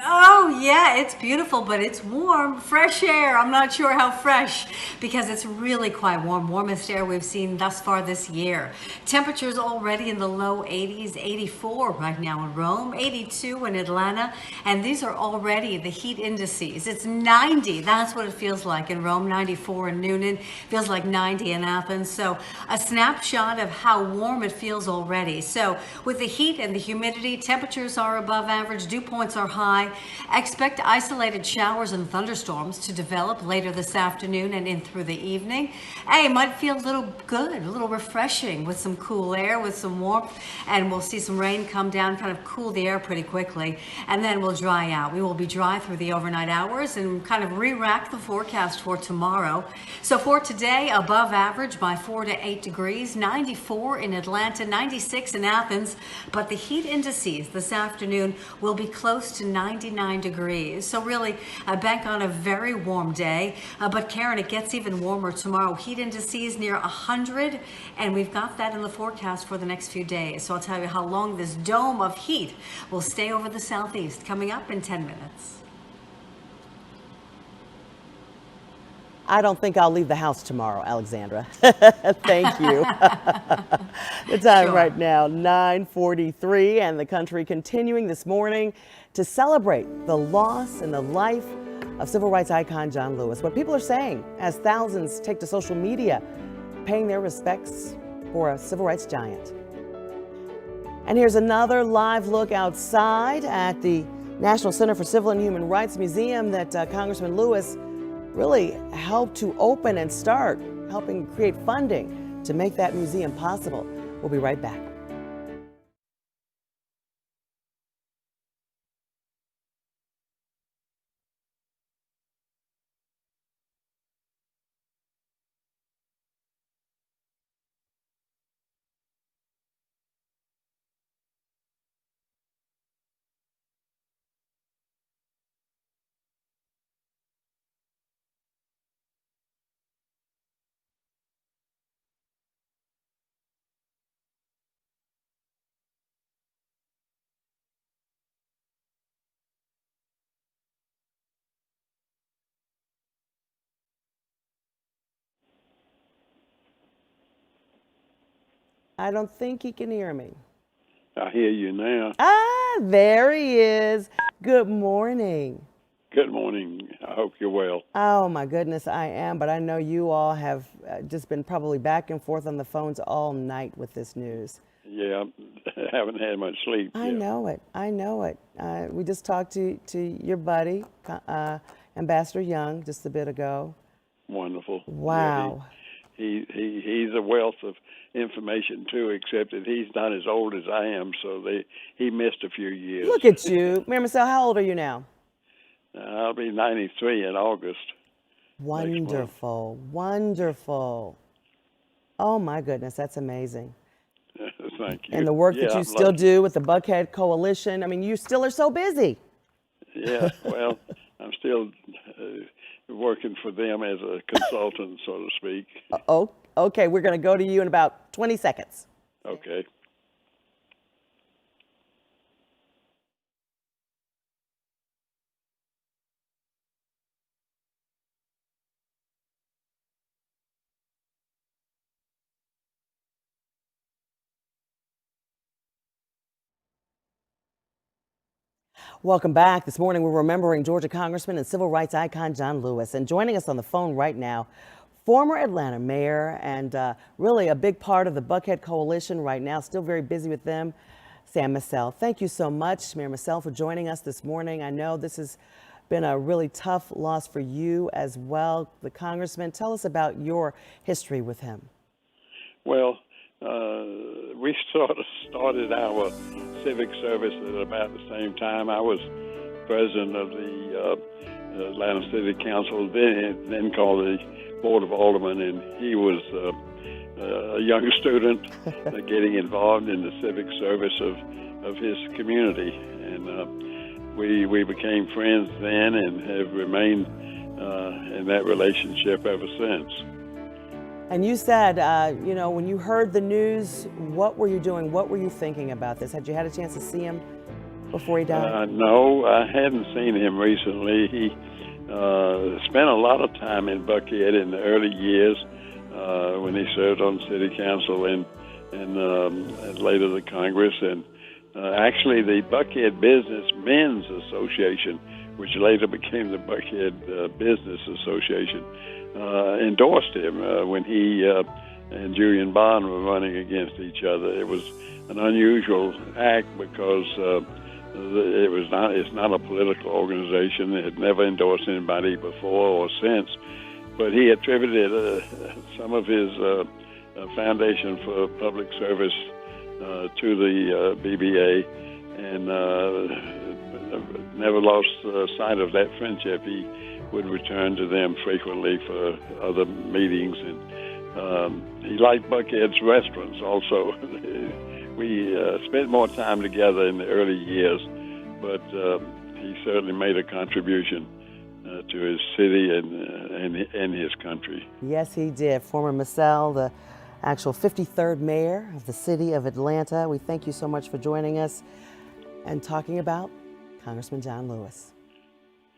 Oh yeah, it's beautiful, but it's warm, fresh air. I'm not sure how fresh because it's really quite warm, warmest air we've seen thus far this year. Temperatures already in the low 80s, 84 right now in Rome, 82 in Atlanta, and these are already the heat indices. It's 90, that's what it feels like in Rome, 94 in Noonan, feels like 90 in Athens. So a snapshot of how warm it feels already. So with the heat and the humidity, temperatures are above average, dew points are high. Expect isolated showers and thunderstorms to develop later this afternoon and in through the evening. Hey, it might feel a little good, a little refreshing with some cool air, with some warmth, and we'll see some rain come down, kind of cool the air pretty quickly, and then we'll dry out. We will be dry through the overnight hours and kind of re-rack the forecast for tomorrow. So for today, above average by 4 to 8 degrees, 94 in Atlanta, 96 in Athens, but the heat indices this afternoon will be close to 99 degrees. So really bank on a very warm day. But Karen, it gets even warmer tomorrow. Heat indices near 100, and we've got that in the forecast for the next few days. So I'll tell you how long this dome of heat will stay over the southeast coming up in 10 minutes. I don't think I'll leave the house tomorrow, Alexandra. Thank you. The time right now, 9:43, and the country continuing this morning to celebrate the loss and the life of civil rights icon John Lewis. What people are saying as thousands take to social media, paying their respects for a civil rights giant. And here's another live look outside at the National Center for Civil and Human Rights Museum that Congressman Lewis really helped to open and start, helping create funding to make that museum possible. We'll be right back. I don't think he can hear me. I hear you now. Ah, there he is. Good morning. Good morning. I hope you're well. Oh my goodness, I am, but I know you all have just been probably back and forth on the phones all night with this news. Yeah, I haven't had much sleep. I know it. I know it. We just talked to your buddy, Ambassador Young, just a bit ago. Wonderful. Wow. Yeah, he's a wealth of information too, except that he's not as old as I am, so he missed a few years. Look at you. Mayor Massell, how old are you now? I'll be 93 in August. Wonderful. Wonderful. Oh my goodness, that's amazing. Thank you. And the work that you I'm still lucky. do with the Buckhead Coalition. I mean, you still are so busy. Yeah, well, I'm still working for them as a consultant, so to speak. Oh, okay. We're going to go to you in about 20 seconds. Okay. Welcome back. This morning we're remembering Georgia Congressman and civil rights icon John Lewis. And joining us on the phone right now, former Atlanta mayor and really a big part of the Buckhead Coalition right now, still very busy with them, Sam Massell. Thank you so much, Mayor Massell, for joining us this morning. I know this has been a really tough loss for you as well. The Congressman, tell us about your history with him. Well, we sort of started our civic service at about the same time. I was president of the Atlanta City Council, then called the Board of Aldermen, and he was a young student getting involved in the civic service of his community. And we became friends then and have remained in that relationship ever since. And you said, you know, when you heard the news, what were you doing? What were you thinking about this? Had you had a chance to see him before he died? No, I hadn't seen him recently. He spent a lot of time in Buckhead in the early years when he served on city council and later the Congress. And actually, the Buckhead Business Men's Association, which later became the Buckhead Business Association, endorsed him when he and Julian Bond were running against each other. It was an unusual act because it's not a political organization. It had never endorsed anybody before or since. But he attributed some of his Foundation for Public Service to the BBA and never lost sight of that friendship. He would return to them frequently for other meetings, and he liked Buckhead's restaurants also. We spent more time together in the early years, but he certainly made a contribution to his city and his country. Yes, he did. Former Massell, the actual 53rd mayor of the city of Atlanta. We thank you so much for joining us and talking about Congressman John Lewis.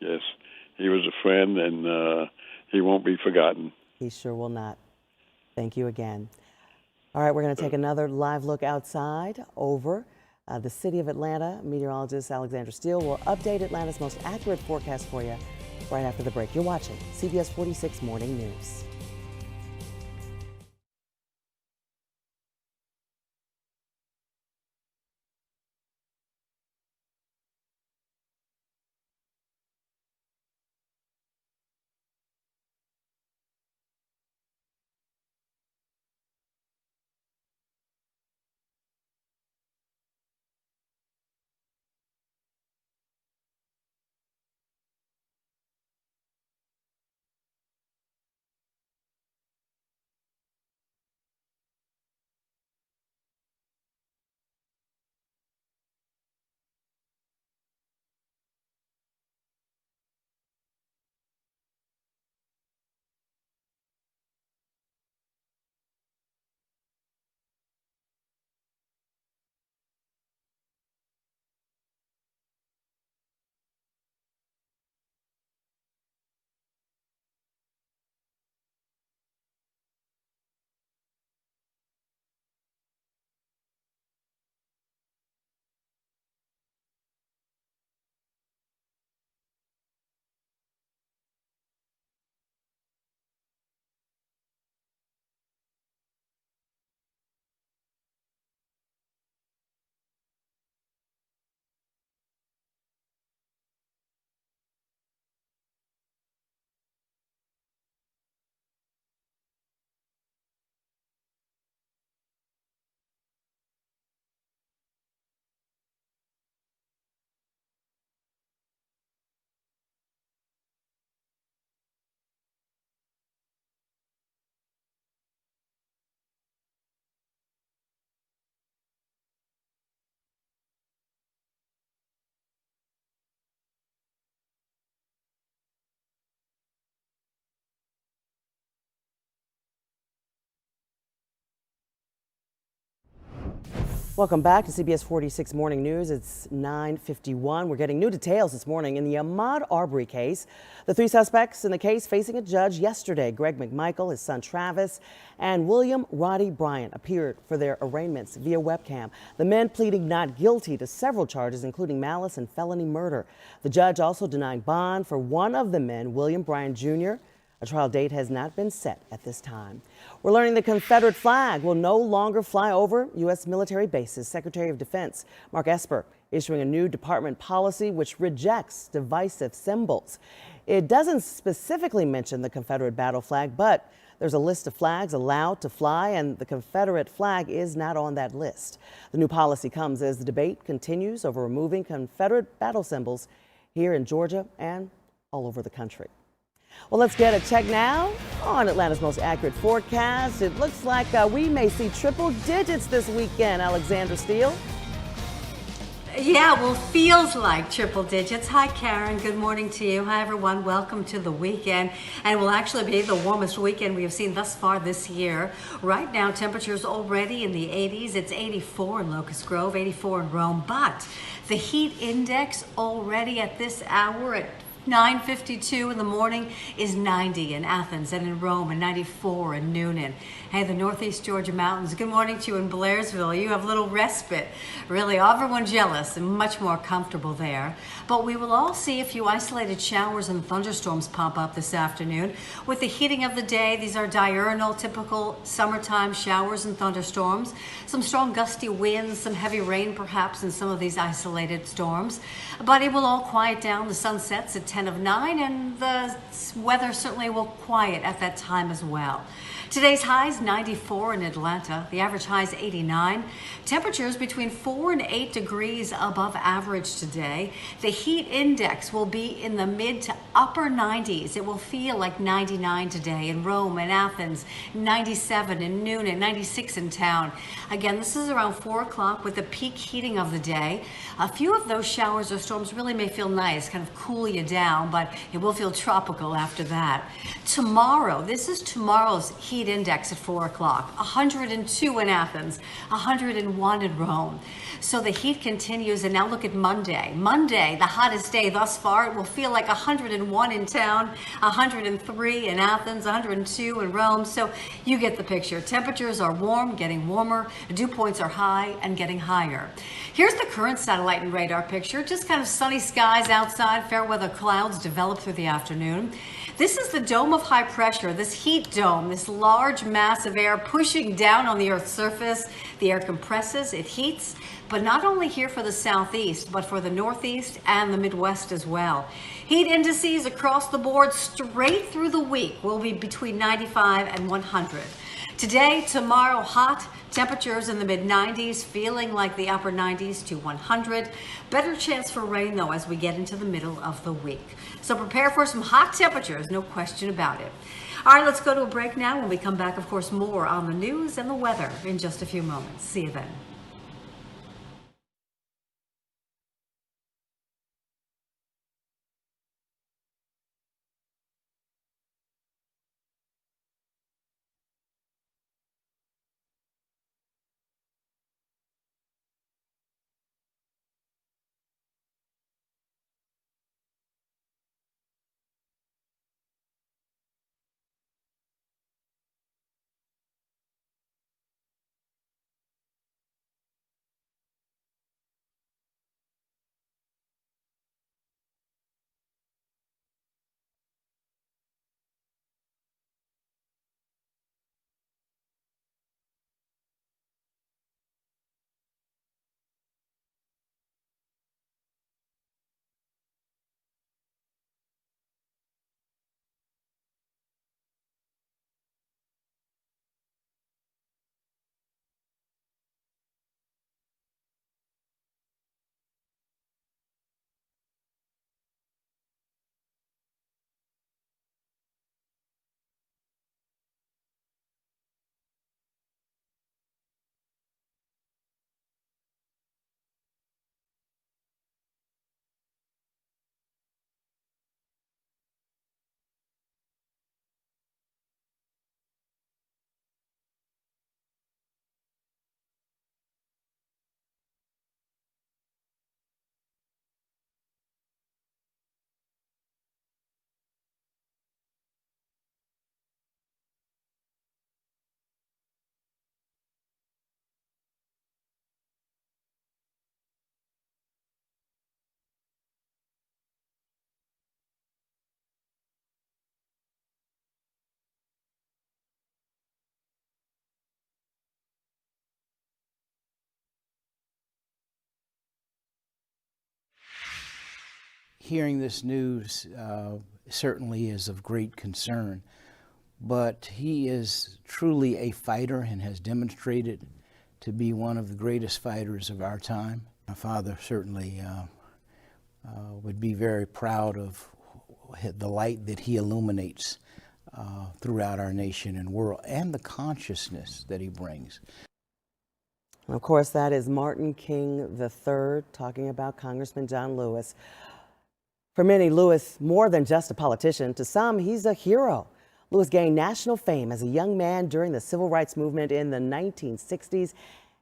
Yes, he was a friend, and he won't be forgotten. He sure will not. Thank you again. All right, we're going to take another live look outside over the city of Atlanta. Meteorologist Alexandra Steele will update Atlanta's most accurate forecast for you right after the break. You're watching CBS 46 Morning News. Welcome back to CBS 46 Morning News. It's 9:51. We're getting new details this morning in the Ahmaud Arbery case. The three suspects in the case facing a judge yesterday, Greg McMichael, his son Travis, and William Roddy Bryant, appeared for their arraignments via webcam. The men pleading not guilty to several charges, including malice and felony murder. The judge also denying bond for one of the men, William Bryant Jr. A trial date has not been set at this time. We're learning the Confederate flag will no longer fly over U.S. military bases. Secretary of Defense Mark Esper issuing a new department policy which rejects divisive symbols. It doesn't specifically mention the Confederate battle flag, but there's a list of flags allowed to fly, and the Confederate flag is not on that list. The new policy comes as the debate continues over removing Confederate battle symbols here in Georgia and all over the country. Well, let's get a check now on Atlanta's most accurate forecast. It looks like we may see triple digits this weekend, Alexandra Steele. Yeah, well, feels like triple digits. Hi, Karen. Good morning to you. Hi, everyone. Welcome to the weekend. And it will actually be the warmest weekend we have seen thus far this year. Right now, temperatures already in the 80s. It's 84 in Locust Grove, 84 in Rome. But the heat index already at this hour at 9:52 in the morning is 90 in Athens and in Rome, and 94 in Noonan. Hey, the Northeast Georgia mountains, good morning to you in Blairsville. You have a little respite. Really, everyone jealous and much more comfortable there. But we will all see a few isolated showers and thunderstorms pop up this afternoon. With the heating of the day, these are diurnal, typical summertime showers and thunderstorms. Some strong gusty winds, some heavy rain perhaps in some of these isolated storms. But it will all quiet down. The sun sets at 10 of 9, and the weather certainly will quiet at that time as well. Today's high is 94 in Atlanta. The average high is 89. Temperatures between 4 and 8 degrees above average today. The heat index will be in the mid to upper 90s. It will feel like 99 today in Rome and Athens, 97 in Noonan, 96 in town. Again, this is around 4 o'clock with the peak heating of the day. A few of those showers or storms really may feel nice, kind of cool you down, but it will feel tropical after that. Tomorrow, this is tomorrow's heat index at 4 o'clock, 102 in Athens, 101 in Rome. So the heat continues, and now look at Monday. Monday, the hottest day thus far. It will feel like 101 in town, 103 in Athens, 102 in Rome. So you get the picture. Temperatures are warm, getting warmer. Dew points are high and getting higher. Here's the current satellite and radar picture. Just kind of sunny skies outside. Fair weather clouds develop through the afternoon. This is the dome of high pressure, this heat dome, this large mass of air pushing down on the Earth's surface. The air compresses, it heats, but not only here for the southeast, but for the northeast and the Midwest as well. Heat indices across the board straight through the week will be between 95 and 100. Today, tomorrow, hot, temperatures in the mid-90s, feeling like the upper 90s to 100. Better chance for rain, though, as we get into the middle of the week. So prepare for some hot temperatures, no question about it. All right, let's go to a break now. When we come back, of course, more on the news and the weather in just a few moments. See you then. hearing this news certainly is of great concern, but he is truly a fighter and has demonstrated to be one of the greatest fighters of our time. My father certainly would be very proud of the light that he illuminates throughout our nation and world, and the consciousness that he brings. And of course, that is Martin King III talking about Congressman John Lewis. For many, Lewis, more than just a politician. To some, he's a hero. Lewis gained national fame as a young man during the civil rights movement in the 1960s,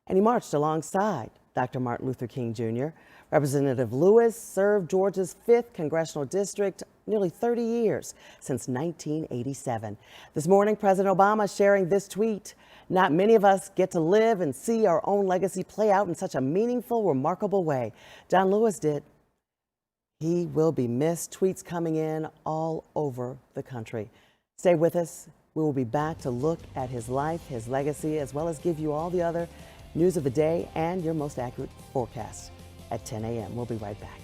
and he marched alongside Dr. Martin Luther King Jr. Representative Lewis served Georgia's 5th congressional district nearly 30 years, since 1987. This morning, President Obama sharing this tweet: "Not many of us get to live and see our own legacy play out in such a meaningful, remarkable way. John Lewis did." He will be missed. Tweets coming in all over the country. Stay with us. We will be back to look at his life, his legacy, as well as give you all the other news of the day and your most accurate forecast at 10 a.m. We'll be right back.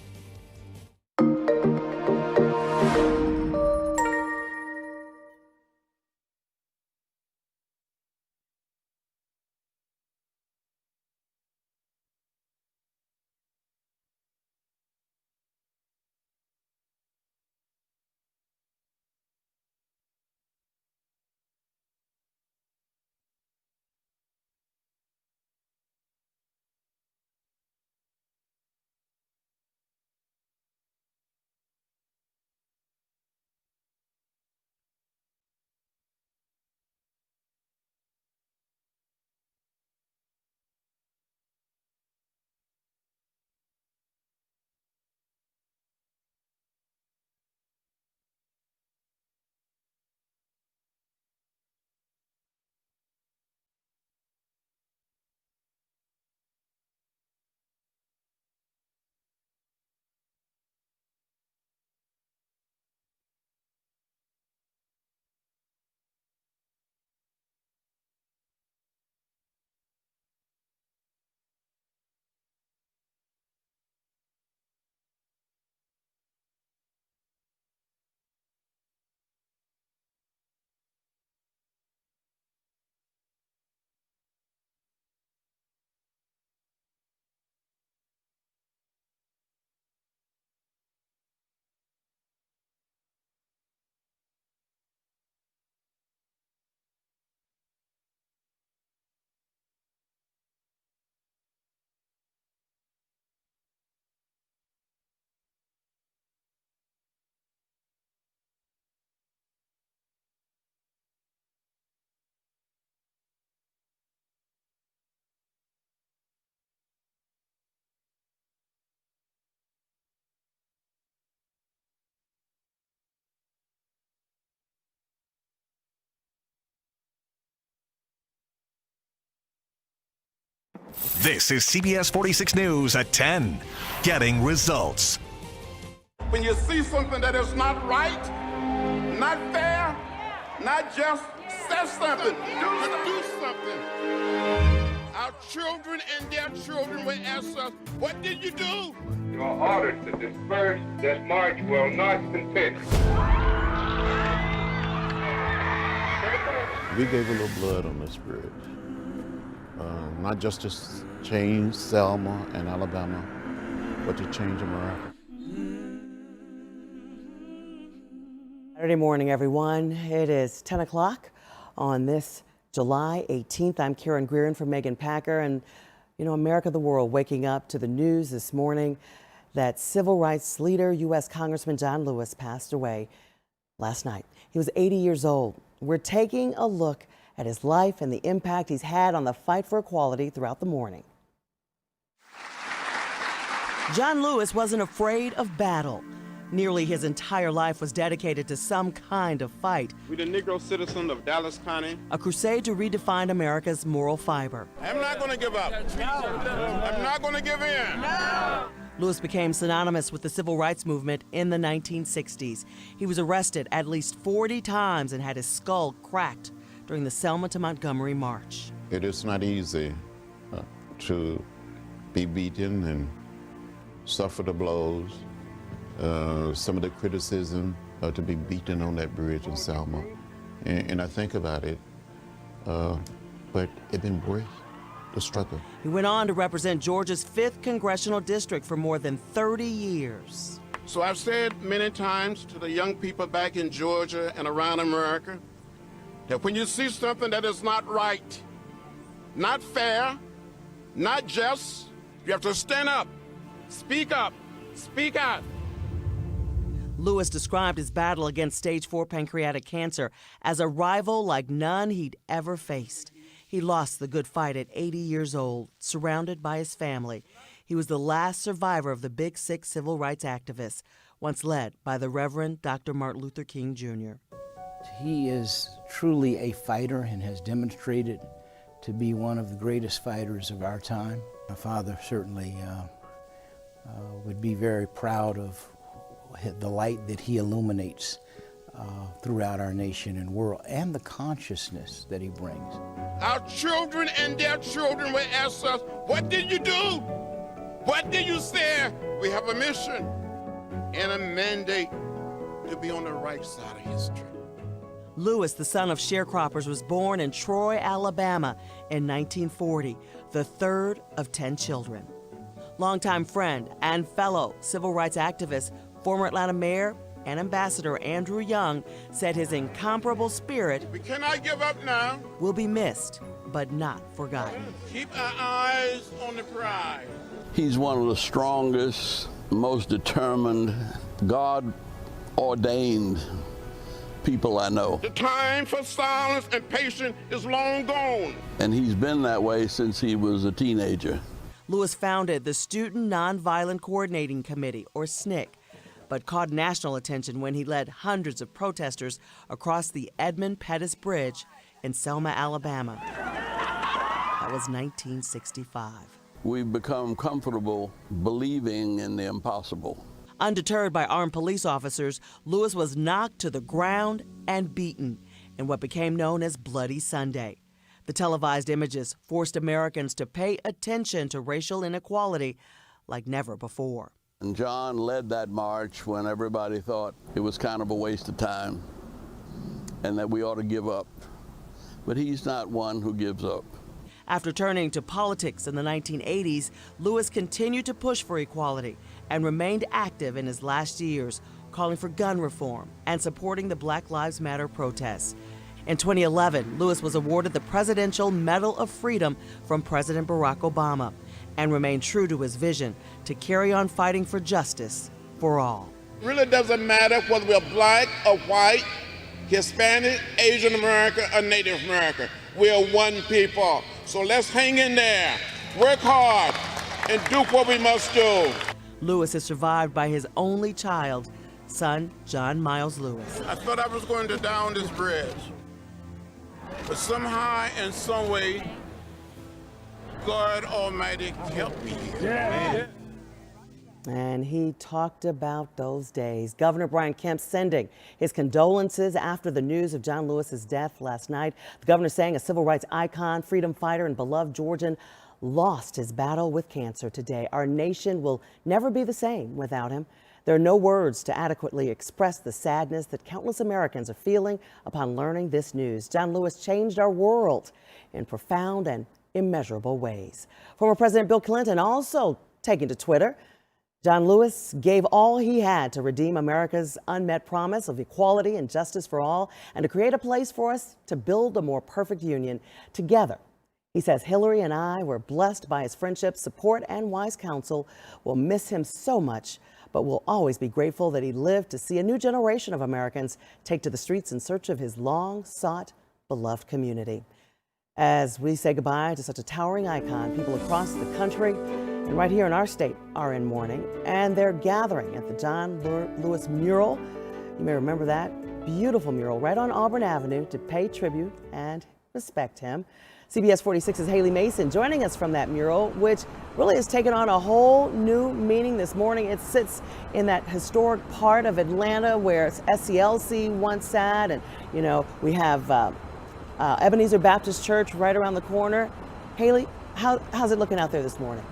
This is CBS 46 News at 10. Getting results. When you see something that is not right, not fair, not just, say something. Do something. Our children and their children will ask us, what did you do? You are ordered to disperse. This march will not continue. We gave a little blood on this bridge. Not just to change Selma and Alabama, but to change America. Saturday morning, everyone. It is 10 o'clock on this July 18th. I'm Karen Greeran for Megan Packer. And, you know, America, the world, waking up to the news this morning that civil rights leader, U.S. Congressman John Lewis, passed away last night. He was 80 years old. We're taking a look at his life and the impact he's had on the fight for equality throughout the morning. John Lewis wasn't afraid of battle. Nearly his entire life was dedicated to some kind of fight. We're the Negro citizen of Dallas County. A crusade to redefine America's moral fiber. I'm not going to give up. I'm not going to give in. No. Lewis became synonymous with the civil rights movement in the 1960s. He was arrested at least 40 times and had his skull cracked during the Selma to Montgomery March. It is not easy to be beaten and suffer the blows some of the criticism to be beaten on that bridge in Selma. And I think about it, but it embraced the struggle. He went on to represent Georgia's 5th congressional district for more than 30 years. So I've said many times to the young people back in Georgia and around America that when you see something that is not right, not fair, not just, you have to stand up, speak out. Lewis described his battle against stage 4 pancreatic cancer as a rival like none he'd ever faced. He lost the good fight at 80 years old, surrounded by his family. He was the last survivor of the Big Sick civil rights activists, once led by the Reverend Dr. Martin Luther King Jr. He is truly a fighter and has demonstrated to be one of the greatest fighters of our time. My father certainly would be very proud of the light that he illuminates throughout our nation and world, and the consciousness that he brings. Our children and their children will ask us, what did you do? What did you say? We have a mission and a mandate to be on the right side of history. Lewis, the son of sharecroppers, was born in Troy, Alabama in 1940, the third of 10 children. Longtime friend and fellow civil rights activist, former Atlanta Mayor and Ambassador Andrew Young said his incomparable spirit We cannot give up now. will be missed, but not forgotten. Keep our eyes on the prize. He's one of the strongest, most determined, God-ordained people I know. The time for silence and patience is long gone. And he's been that way since he was a teenager. Lewis founded the Student Nonviolent Coordinating Committee, or SNCC, but caught national attention when he led hundreds of protesters across the Edmund Pettus Bridge in Selma, Alabama. That was 1965. We've become comfortable believing in the impossible. Undeterred by armed police officers, Lewis was knocked to the ground and beaten in what became known as Bloody Sunday. The televised images forced Americans to pay attention to racial inequality like never before. And John led that march when everybody thought it was kind of a waste of time and that we ought to give up. But he's not one who gives up. After turning to politics in the 1980s, Lewis continued to push for equality and remained active in his last years, calling for gun reform and supporting the Black Lives Matter protests. In 2011, Lewis was awarded the Presidential Medal of Freedom from President Barack Obama and remained true to his vision to carry on fighting for justice for all. It really doesn't matter whether we're black or white, Hispanic, Asian American, or Native American. We're one people. So let's hang in there, work hard, and do what we must do. Lewis is survived by his only child, son John Miles Lewis. I thought I was going to down this bridge, but somehow, in some way, God Almighty helped me here. Yeah. And he talked about those days. Governor Brian Kemp sending his condolences after the news of John Lewis's death last night. The governor saying a civil rights icon, freedom fighter, and beloved Georgian lost his battle with cancer today. Our nation will never be the same without him. There are no words to adequately express the sadness that countless Americans are feeling upon learning this news. John Lewis changed our world in profound and immeasurable ways. Former President Bill Clinton also taking to Twitter. John Lewis gave all he had to redeem America's unmet promise of equality and justice for all and to create a place for us to build a more perfect union together. He says Hillary and I were blessed by his friendship, support, and wise counsel. We'll miss him so much, but we'll always be grateful that he lived to see a new generation of Americans take to the streets in search of his long-sought, beloved community. As we say goodbye to such a towering icon, people across the country and right here in our state are in mourning, and they're gathering at the John Lewis Mural. You may remember that beautiful mural right on Auburn Avenue to pay tribute and respect him. CBS 46's Haley Mason joining us from that mural, which really has taken on a whole new meaning this morning. It sits in that historic part of Atlanta where SCLC once sat, and you know, we have Ebenezer Baptist Church right around the corner. Haley, how's it looking out there this morning?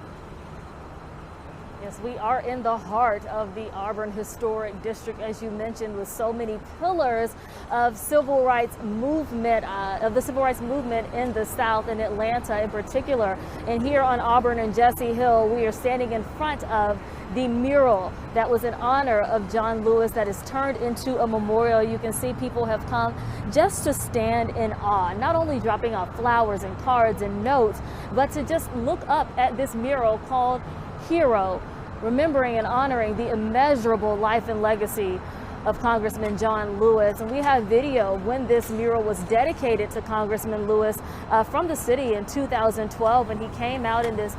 Yeah, Yes, we are in the heart of the Auburn Historic District, as you mentioned, with so many pillars of civil rights movement, in the South, in Atlanta in particular. And here on Auburn and Jesse Hill, we are standing in front of the mural that was in honor of John Lewis that is turned into a memorial. You can see people have come just to stand in awe, not only dropping off flowers and cards and notes, but to just look up at this mural called Hero, remembering and honoring the immeasurable life and legacy of Congressman John Lewis. And we have video when this mural was dedicated to Congressman Lewis from the city in 2012, and he came out in this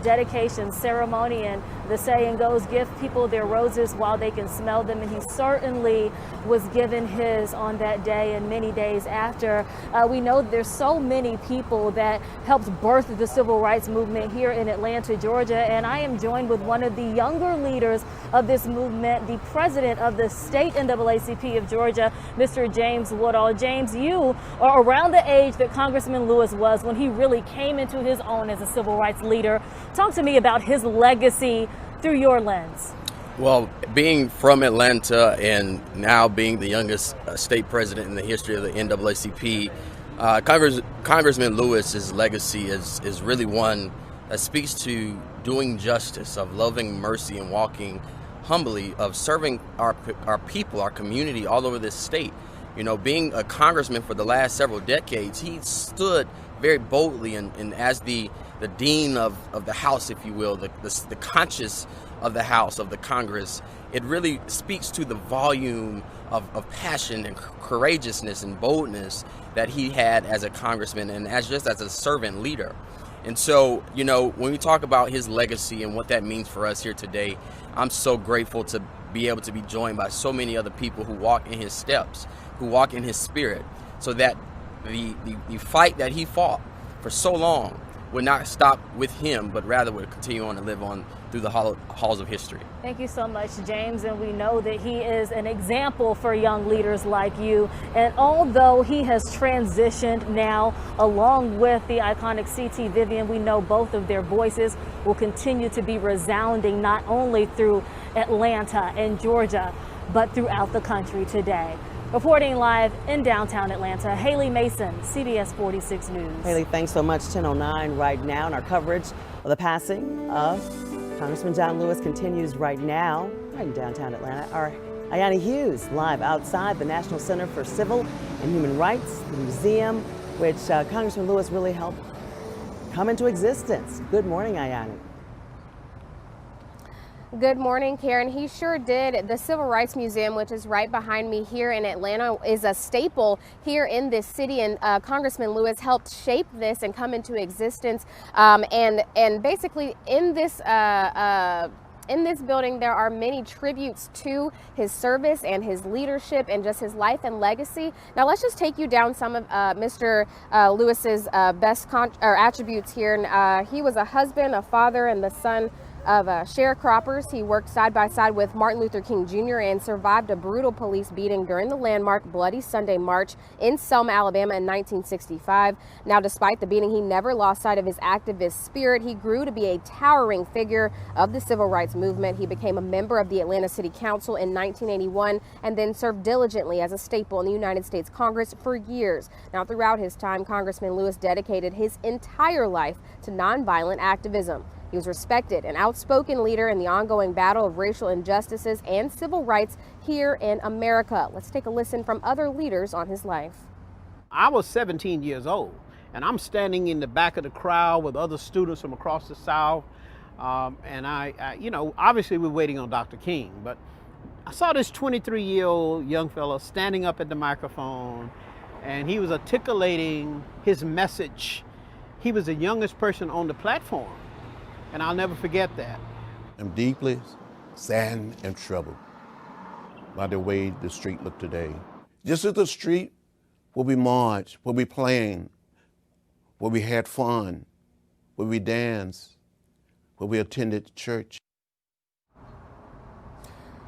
dedication ceremony, and the saying goes, give people their roses while they can smell them, and he certainly was given his on that day and many days after. We know there's so many people that helped birth the civil rights movement here in Atlanta, Georgia, and I am joined with one of the younger leaders of this movement, the president of the state NAACP of Georgia, Mr. James Woodall. James, you are around the age that Congressman Lewis was when he really came into his own as a civil rights leader. Talk to me about his legacy through your lens. Well, being from Atlanta and now being the youngest state president in the history of the NAACP, Congressman Lewis's legacy is really one that speaks to doing justice, of loving mercy and walking humbly, of serving our people, our community all over this state. You know, being a congressman for the last several decades, he stood very boldly and as the dean of the House, if you will, the conscience of the House, of the Congress. It really speaks to the volume of passion and courageousness and boldness that he had as a congressman and as a servant leader. And so, you know, when we talk about his legacy and what that means for us here today, I'm so grateful to be able to be joined by so many other people who walk in his steps, who walk in his spirit, so that the fight that he fought for so long would not stop with him, but rather would continue on to live on through the halls of history. Thank you so much, James. And we know that he is an example for young leaders like you. And although he has transitioned now, along with the iconic CT Vivian, we know both of their voices will continue to be resounding not only through Atlanta and Georgia, but throughout the country today. Reporting live in downtown Atlanta, Haley Mason, CBS 46 News. Haley, thanks so much. 10:09 right now, and our coverage of the passing of Congressman John Lewis continues right now, right in downtown Atlanta. Our Ayani Hughes live outside the National Center for Civil and Human Rights, the museum, which Congressman Lewis really helped come into existence. Good morning, Ayani. Good morning, Karen. He sure did. The Civil Rights Museum, which is right behind me here in Atlanta, is a staple here in this city, and Congressman Lewis helped shape this and come into existence. And basically in this building, there are many tributes to his service and his leadership and just his life and legacy. Now, let's just take you down some of Mr. Lewis's best attributes here. And, he was a husband, a father, and the son of sharecroppers. He worked side by side with Martin Luther King Jr. and survived a brutal police beating during the landmark Bloody Sunday March in Selma, Alabama in 1965. Now, despite the beating, he never lost sight of his activist spirit. He grew to be a towering figure of the civil rights movement. He became a member of the Atlanta City Council in 1981 and then served diligently as a staple in the United States Congress for years. Now, throughout his time, Congressman Lewis dedicated his entire life to nonviolent activism. He was respected, an outspoken leader in the ongoing battle of racial injustices and civil rights here in America. Let's take a listen from other leaders on his life. I was 17 years old, and I'm standing in the back of the crowd with other students from across the South. And I, you know, obviously we're waiting on Dr. King, but I saw this 23-year-old young fellow standing up at the microphone, and he was articulating his message. He was the youngest person on the platform. And I'll never forget that. I'm deeply saddened and troubled by the way the street looked today. Just as the street where we marched, where we played, where we had fun, where we danced, where we attended church.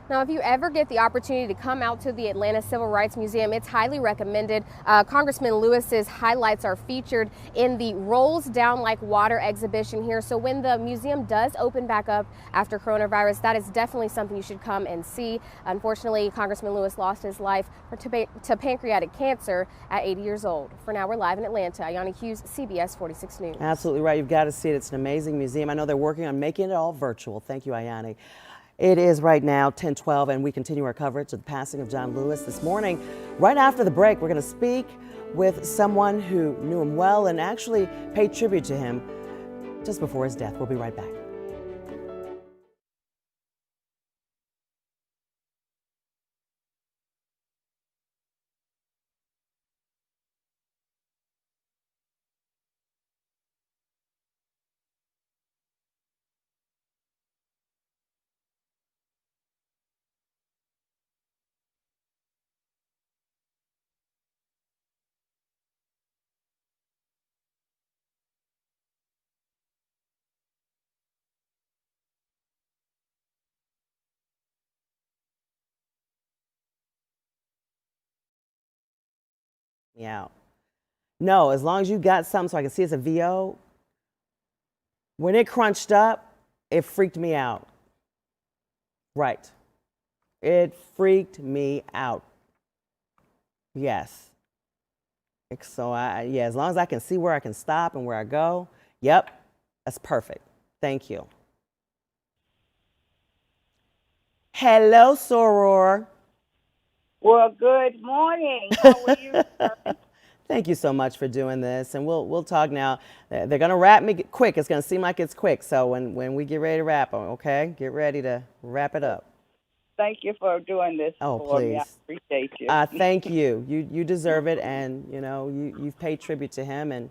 Now, if you ever get the opportunity to come out to the Atlanta Civil Rights Museum, it's highly recommended. Congressman Lewis's highlights are featured in the Rolls Down Like Water exhibition here. So when the museum does open back up after coronavirus, that is definitely something you should come and see. Unfortunately, Congressman Lewis lost his life to pancreatic cancer at 80 years old. For now, we're live in Atlanta. Ayana Hughes, CBS 46 News. Absolutely right. You've got to see it. It's an amazing museum. I know they're working on making it all virtual. Thank you, Ayani. It is right now 10:12, and we continue our coverage of the passing of John Lewis this morning. Right after the break, we're going to speak with someone who knew him well and actually paid tribute to him just before his death. We'll be right back. Out. No, as long as you got something so I can see it's a VO. When it crunched up, it freaked me out. Right. It freaked me out. Yes. So yeah, as long as I can see where I can stop and where I go, yep, that's perfect. Thank you. Hello, Soror. Well, good morning. How are you? Thank you so much for doing this, and we'll talk now. They're gonna wrap me quick. It's gonna seem like it's quick. So when we get ready to wrap, okay, get ready to wrap it up. Thank you for doing this. Oh, for please. me. I appreciate you. Thank you. You deserve it, and you know you've paid tribute to him, and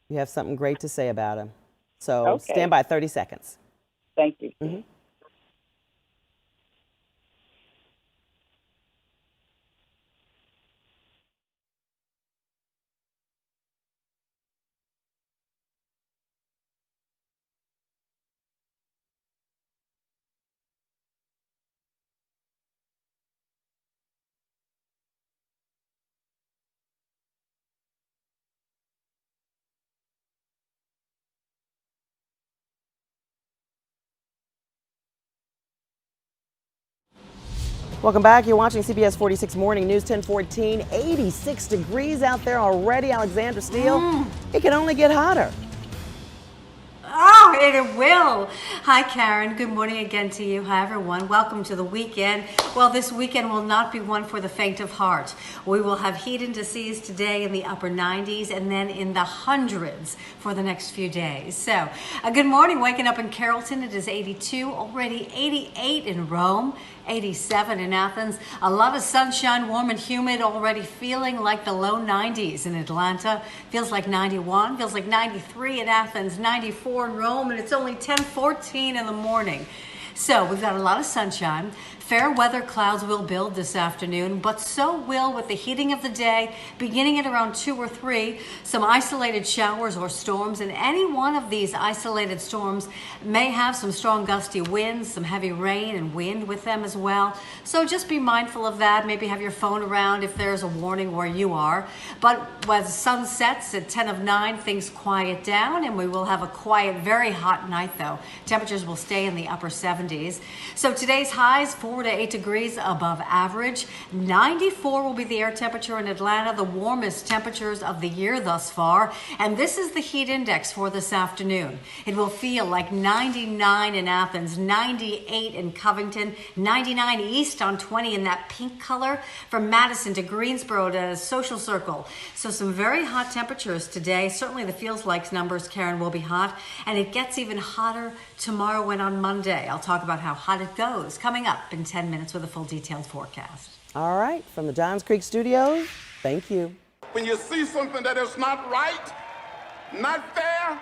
you have something great to say about him. So Okay. Stand by. 30 seconds. Thank you. Mm-hmm. Welcome back. You're watching CBS 46 Morning News 1014. 86 degrees out there already. Alexander Steele. It can only get hotter. Oh, it will. Hi, Karen. Good morning again to you. Hi, everyone. Welcome to the weekend. Well, this weekend will not be one for the faint of heart. We will have heat indices today in the upper 90s and then in the hundreds for the next few days. So, good morning. Waking up in Carrollton, it is 82, already 88 in Rome. 87 in Athens. A lot of sunshine, warm and humid, already feeling like the low 90s in Atlanta. Feels like 91, feels like 93 in Athens, 94 in Rome, and it's only 10:14 in the morning. So we've got a lot of sunshine. Fair weather clouds will build this afternoon, but so will with the heating of the day, beginning at around 2 or 3, some isolated showers or storms, and any one of these isolated storms may have some strong gusty winds, some heavy rain and wind with them as well. So just be mindful of that. Maybe have your phone around if there's a warning where you are. But when the sun sets at 10 of 9, things quiet down, and we will have a quiet, very hot night though. Temperatures will stay in the upper 70s. So today's highs, 4 to 8 degrees above average. 94 will be the air temperature in Atlanta, the warmest temperatures of the year thus far. And this is the heat index for this afternoon. It will feel like 99 in Athens, 98 in Covington, 99 east on 20 in that pink color, from Madison to Greensboro to Social Circle. So some very hot temperatures today. Certainly the feels like numbers, Karen, will be hot. And it gets even hotter tomorrow and on Monday. I'll talk about how hot it goes coming up in 10 minutes with a full detailed forecast. All right, from the Johns Creek studios, thank you. When you see something that is not right, not fair,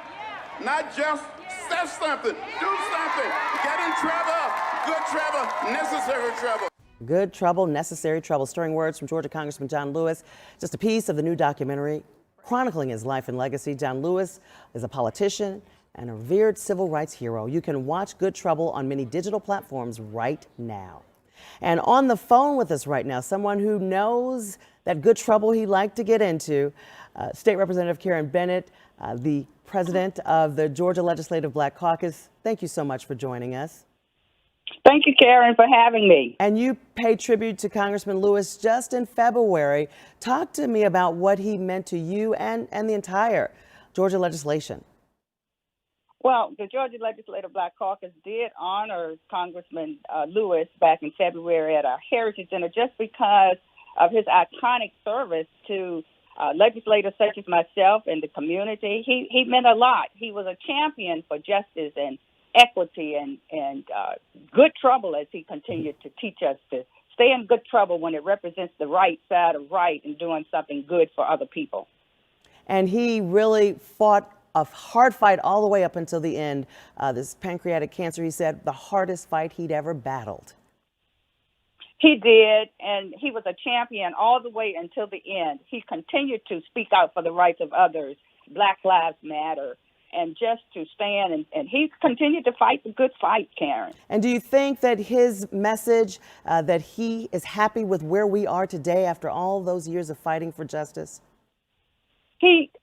not just, say something, do something, get in trouble, good trouble, necessary trouble. Good trouble, necessary trouble. Stirring words from Georgia Congressman John Lewis. Just a piece of the new documentary chronicling his life and legacy. John Lewis is a politician and a revered civil rights hero. You can watch Good Trouble on many digital platforms right now. And on the phone with us right now, someone who knows that good trouble he liked to get into, State Representative Karen Bennett, the president of the Georgia Legislative Black Caucus. Thank you so much for joining us. Thank you, Karen, for having me. And you paid tribute to Congressman Lewis just in February. Talk to me about what he meant to you and the entire Georgia legislation. Well, the Georgia Legislative Black Caucus did honor Congressman Lewis back in February at our Heritage Dinner just because of his iconic service to legislators such as myself and the community. He meant a lot. He was a champion for justice and equity and good trouble, as he continued to teach us to stay in good trouble when it represents the right side of right and doing something good for other people. And he really fought a hard fight all the way up until the end. This pancreatic cancer, he said, the hardest fight he'd ever battled. He did, and he was a champion all the way until the end. He continued to speak out for the rights of others, Black Lives Matter, and just to stand, and he continued to fight the good fight, Karen. And do you think that his message, that he is happy with where we are today after all those years of fighting for justice?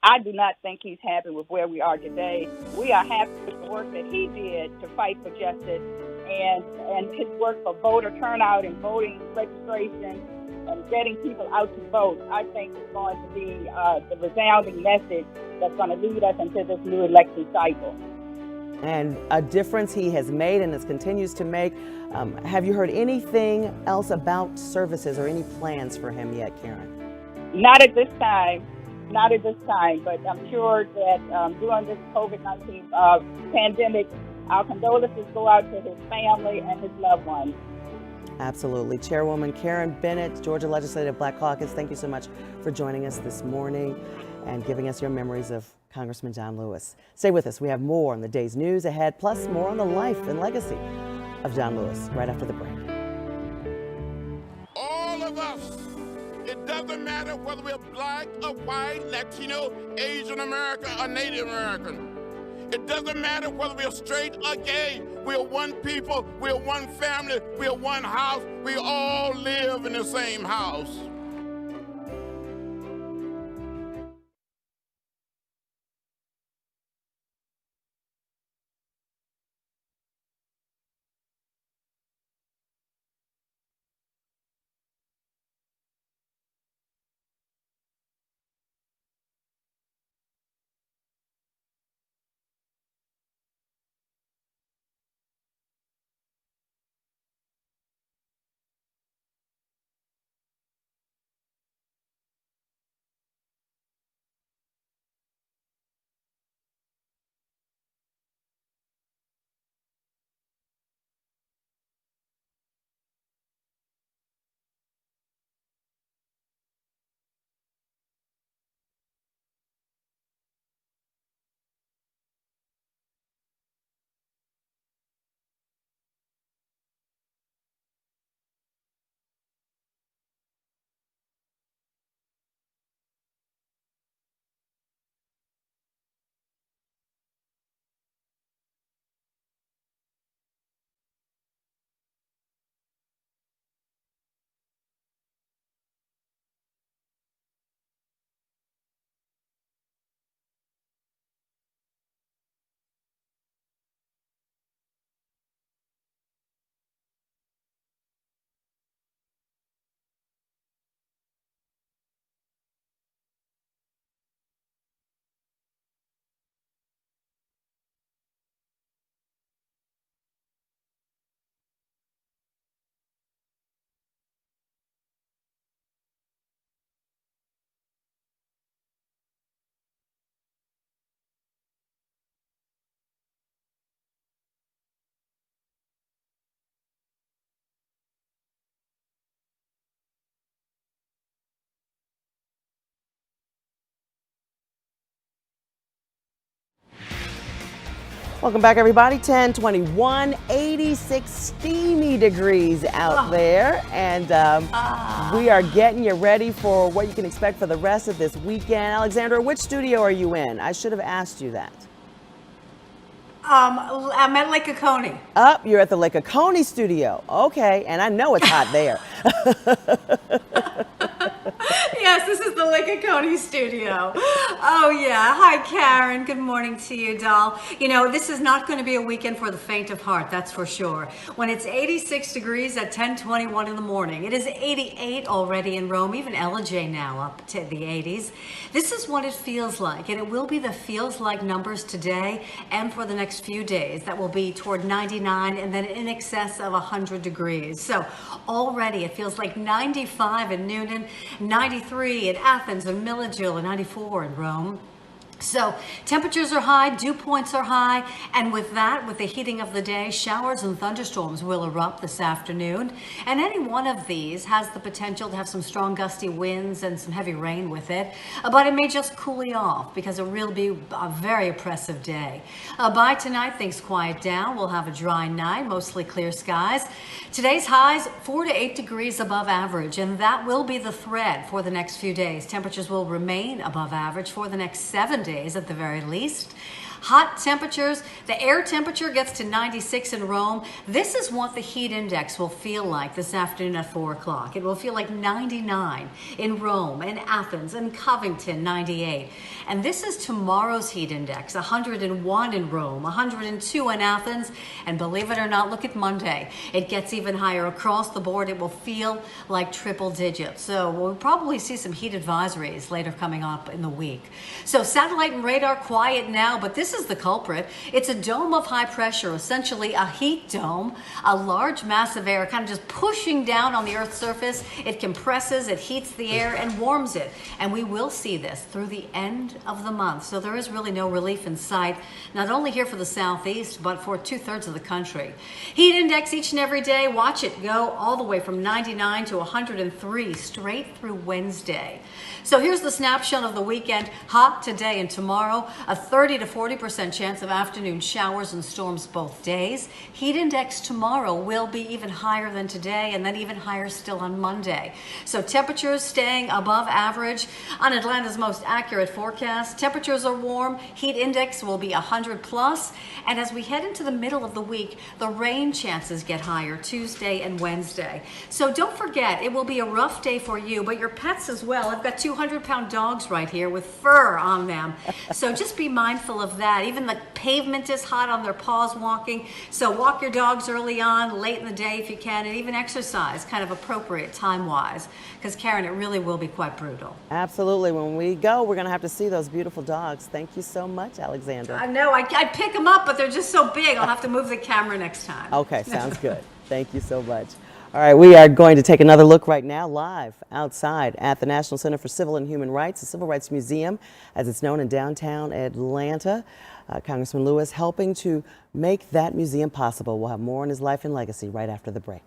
I do not think he's happy with where we are today. We are happy with the work that he did to fight for justice and his work for voter turnout and voting registration and getting people out to vote. I think it's going to be the resounding message that's going to lead us into this new election cycle. And a difference he has made and continues to make. Have you heard anything else about services or any plans for him yet, Karen? Not at this time. Not at this time, but I'm sure that during this COVID-19 pandemic, our condolences go out to his family and his loved ones. Absolutely. Chairwoman Karen Bennett, Georgia Legislative Black Caucus, thank you so much for joining us this morning and giving us your memories of Congressman John Lewis. Stay with us. We have more on the day's news ahead, plus more on the life and legacy of John Lewis right after the break. All of us. It doesn't matter whether we're black or white, Latino, Asian American, or Native American. It doesn't matter whether we're straight or gay. We're one people, we're one family, we're one house. We all live in the same house. Welcome back, everybody. 10:21, 86 steamy degrees out there. And we are getting you ready for what you can expect for the rest of this weekend. Alexandra, which studio are you in? I should have asked you that. I'm at Lake Oconee. Up, you're at the Lake Oconee studio. Okay, and I know it's hot there. Yes, this is the Lake Oconee studio. Oh, yeah. Hi, Karen. Good morning to you, doll. You know, this is not going to be a weekend for the faint of heart, that's for sure. When it's 86 degrees at 10:21 in the morning, it is 88 already in Rome, even LJ now up to the 80s. This is what it feels like, and it will be the feels like numbers today and for the next few days. That will be toward 99 and then in excess of 100 degrees. So already it feels like 95 in Noonan, 93 in Athens and Milledgeville, and 94 in Rome. So temperatures are high, dew points are high, and with that, with the heating of the day, showers and thunderstorms will erupt this afternoon. And any one of these has the potential to have some strong gusty winds and some heavy rain with it, but it may just cool you off because it will be a very oppressive day. By tonight, things quiet down. We'll have a dry night, mostly clear skies. Today's highs 4 to 8 degrees above average, and that will be the thread for the next few days. Temperatures will remain above average for the next 7 days at the very least. Hot temperatures, the air temperature gets to 96 in Rome. This is what the heat index will feel like this afternoon at 4 o'clock. It will feel like 99 in Rome and Athens and Covington, 98. And this is tomorrow's heat index, 101 in Rome, 102 in Athens, and believe it or not, look at Monday. It gets even higher across the board. It will feel like triple digits. So we'll probably see some heat advisories later coming up in the week. So satellite and radar quiet now, but this is the culprit. It's a dome of high pressure, essentially a heat dome, a large mass of air kind of just pushing down on the Earth's surface. It compresses, it heats the air and warms it. And we will see this through the end of the month. So there is really no relief in sight, not only here for the southeast, but for 2/3 of the country. Heat index each and every day, watch it go all the way from 99 to 103 straight through Wednesday. So here's the snapshot of the weekend. Hot today and tomorrow, a 30 to 40% chance of afternoon showers and storms both days. Heat index tomorrow will be even higher than today, and then even higher still on Monday. So temperatures staying above average on Atlanta's most accurate forecast. Temperatures are warm. Heat index will be 100 plus. And as we head into the middle of the week, the rain chances get higher Tuesday and Wednesday. So don't forget, it will be a rough day for you, but your pets as well. I've got 200-pound dogs right here with fur on them. So just be mindful of that. Even the pavement is hot on their paws walking. So walk your dogs early on, late in the day if you can, and even exercise kind of appropriate time-wise. Because Karen, it really will be quite brutal. Absolutely. When we go, we're going to have to see those beautiful dogs. Thank you so much, Alexandra. I know. I'd pick them up, but they're just so big. I'll have to move the camera next time. Okay, sounds good. Thank you so much. All right, we are going to take another look right now live outside at the National Center for Civil and Human Rights, the Civil Rights Museum, as it's known in downtown Atlanta. Congressman Lewis helping to make that museum possible. We'll have more on his life and legacy right after the break.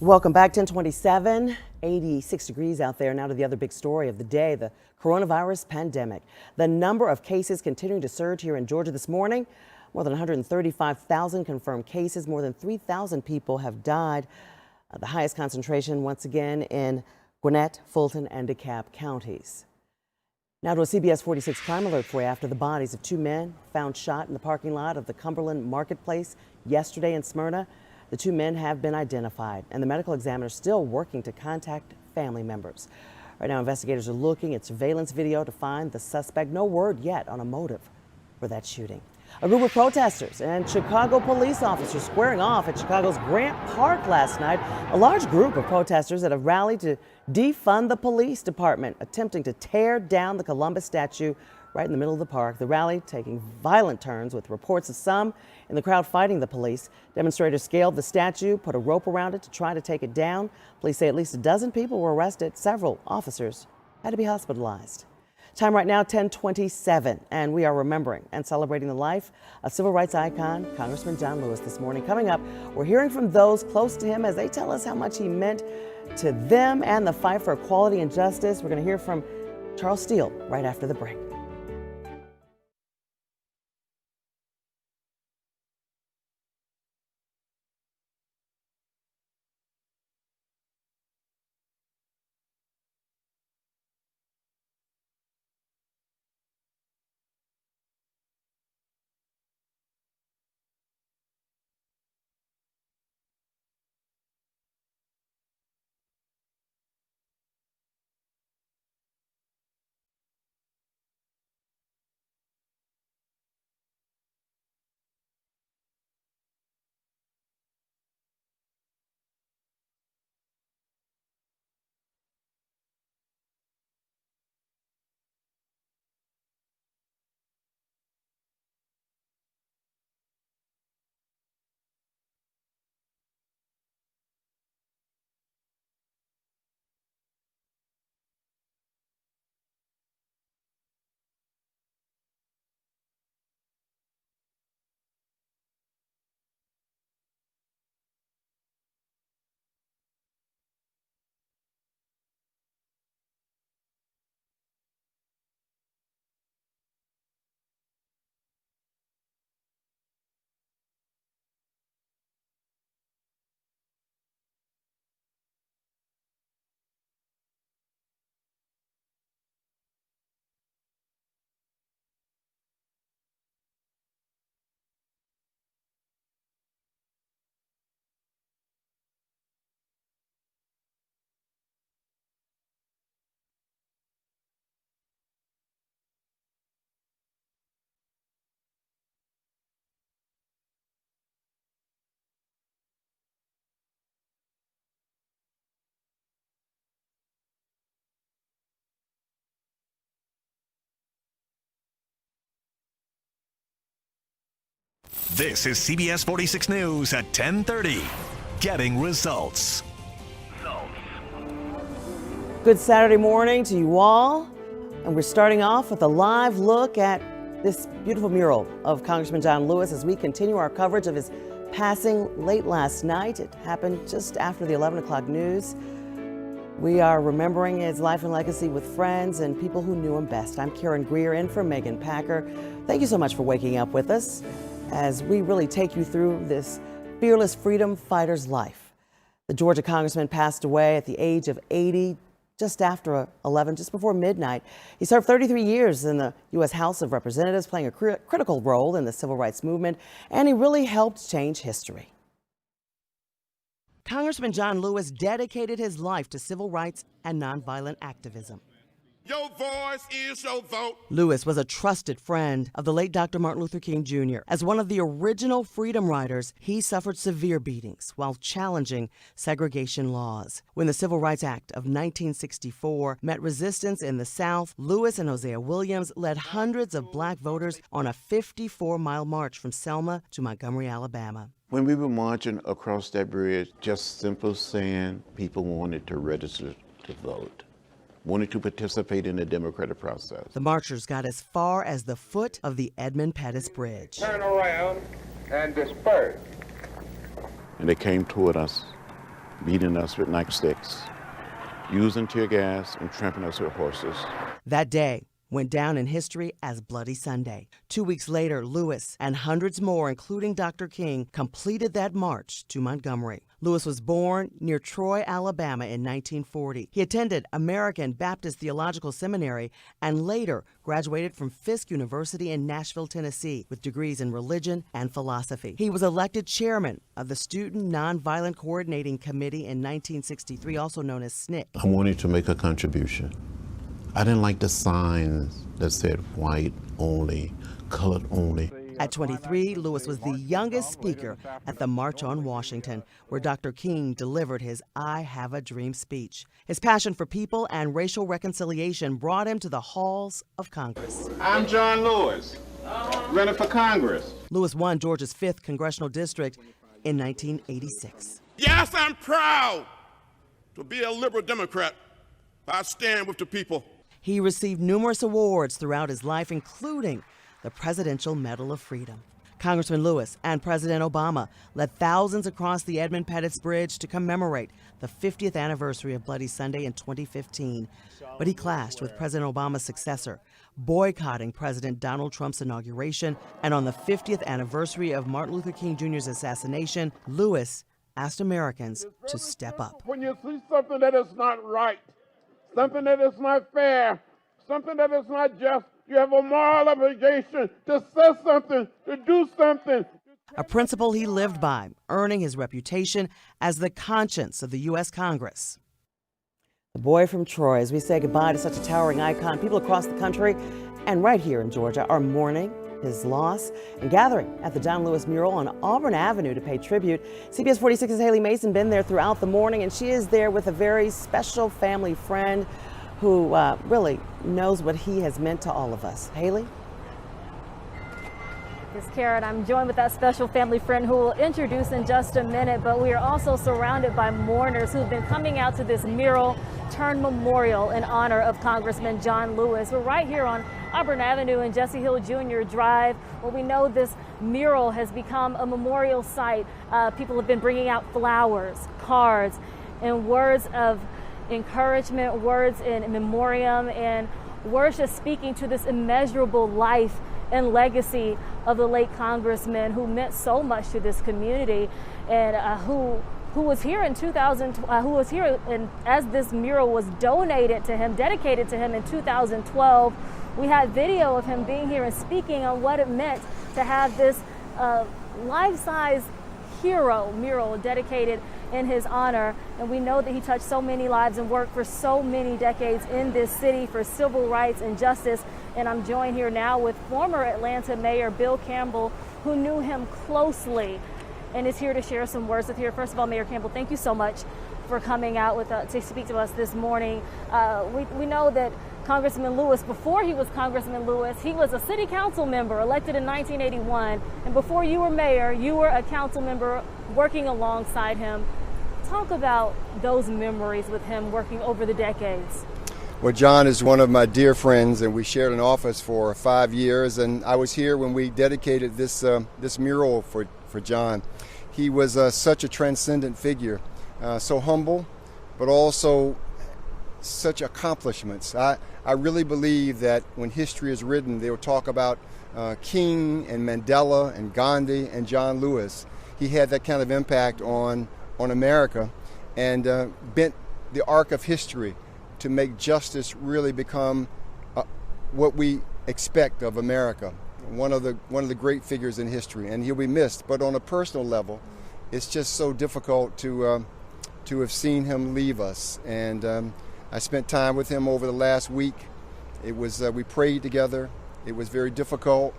Welcome back. 1027, 86 degrees out there. Now to the other big story of the day, the coronavirus pandemic. The number of cases continuing to surge here in Georgia this morning. More than 135,000 confirmed cases. More than 3,000 people have died. The highest concentration once again in Gwinnett, Fulton, and DeKalb counties. Now to a CBS 46 crime alert for you after the bodies of two men found shot in the parking lot of the Cumberland Marketplace yesterday in Smyrna. The two men have been identified, and the medical examiner is still working to contact family members. Right now, investigators are looking at surveillance video to find the suspect. No word yet on a motive for that shooting. A group of protesters and Chicago police officers squaring off at Chicago's Grant Park last night. A large group of protesters that have rallied to defund the police department, attempting to tear down the Columbus statue right in the middle of the park. The rally taking violent turns with reports of some in the crowd fighting the police. Demonstrators scaled the statue, put a rope around it to try to take it down. Police say at least a dozen people were arrested. Several officers had to be hospitalized. Time right now, 10:27, and we are remembering and celebrating the life of civil rights icon, Congressman John Lewis this morning. Coming up, we're hearing from those close to him as they tell us how much he meant to them and the fight for equality and justice. We're going to hear from Charles Steele right after the break. This is CBS 46 News at 10:30. Getting results. Good Saturday morning to you all. And we're starting off with a live look at this beautiful mural of Congressman John Lewis as we continue our coverage of his passing late last night. It happened just after the 11 o'clock news. We are remembering his life and legacy with friends and people who knew him best. I'm Karen Greer in for Megan Packer. Thank you so much for waking up with us as we really take you through this fearless freedom fighter's life. The Georgia congressman passed away at the age of 80, just after 11, just before midnight. He served 33 years in the U.S. House of Representatives, playing a critical role in the civil rights movement, and he really helped change history. Congressman John Lewis dedicated his life to civil rights and nonviolent activism. Your voice is your vote. Lewis was a trusted friend of the late Dr. Martin Luther King Jr. As one of the original freedom riders, he suffered severe beatings while challenging segregation laws. When the Civil Rights Act of 1964 met resistance in the South, Lewis and Hosea Williams led hundreds of black voters on a 54-mile march from Selma to Montgomery, Alabama. When we were marching across that bridge, just simple saying people wanted to register to vote, wanted to participate in the democratic process. The marchers got as far as the foot of the Edmund Pettus Bridge. Turn around and disperse. And they came toward us beating us with nightsticks, using tear gas, and trampling us with horses. That day went down in history as Bloody Sunday. 2 weeks later, Lewis and hundreds more, including Dr. King, completed that march to Montgomery. Lewis was born near Troy, Alabama in 1940. He attended American Baptist Theological Seminary and later graduated from Fisk University in Nashville, Tennessee, with degrees in religion and philosophy. He was elected chairman of the Student Nonviolent Coordinating Committee in 1963, also known as SNCC. I wanted to make a contribution. I didn't like the signs that said white only, colored only. At 23, Lewis was the youngest speaker at the March on Washington, where Dr. King delivered his I Have a Dream speech. His passion for people and racial reconciliation brought him to the halls of Congress. I'm John Lewis, running for Congress. Lewis won Georgia's 5th congressional district in 1986. Yes, I'm proud to be a liberal Democrat. I stand with the people. He received numerous awards throughout his life, including the Presidential Medal of Freedom. Congressman Lewis and President Obama led thousands across the Edmund Pettus Bridge to commemorate the 50th anniversary of Bloody Sunday in 2015. But he clashed with President Obama's successor, boycotting President Donald Trump's inauguration. And on the 50th anniversary of Martin Luther King Jr.'s assassination, Lewis asked Americans to step up. When you see something that is not right, something that is not fair, something that is not just, you have a moral obligation to say something, to do something. A principle he lived by, earning his reputation as the conscience of the U.S. Congress. The boy from Troy, as we say goodbye to such a towering icon, people across the country and right here in Georgia are mourning his loss and gathering at the John Lewis Mural on Auburn Avenue to pay tribute. CBS 46's Haley Mason been there throughout the morning, and she is there with a very special family friend who really knows what he has meant to all of us. Haley? Yes, Karen, I'm joined with that special family friend who we'll introduce in just a minute, but we are also surrounded by mourners who've been coming out to this mural turned memorial in honor of Congressman John Lewis. We're right here on Auburn Avenue and Jesse Hill Jr. Drive, where we know this mural has become a memorial site. People have been bringing out flowers, cards, and words of encouragement, words in memoriam, and words just speaking to this immeasurable life and legacy of the late congressman who meant so much to this community, and who was here in 2000, who was here as this mural was donated to him, dedicated to him in 2012. We had video of him being here and speaking on what it meant to have this life-size hero mural dedicated in his honor. And we know that he touched so many lives and worked for so many decades in this city for civil rights and justice. And I'm joined here now with former Atlanta Mayor Bill Campbell, who knew him closely and is here to share some words with you. First of all, Mayor Campbell, thank you so much for coming out to speak to us this morning. We know that Congressman Lewis, before he was Congressman Lewis, he was a city council member elected in 1981. And before you were mayor, you were a council member working alongside him. Talk about those memories with him working over the decades. Well, John is one of my dear friends, and we shared an office for 5 years. And I was here when we dedicated this mural for John. He was such a transcendent figure, so humble, but also such accomplishments. I really believe that when history is written, they will talk about King and Mandela and Gandhi and John Lewis. He had that kind of impact on America and bent the arc of history to make justice really become what we expect of America. One of the great figures in history, and he'll be missed. But on a personal level, it's just so difficult to have seen him leave us. And I spent time with him over the last week. It was we prayed together. It was very difficult,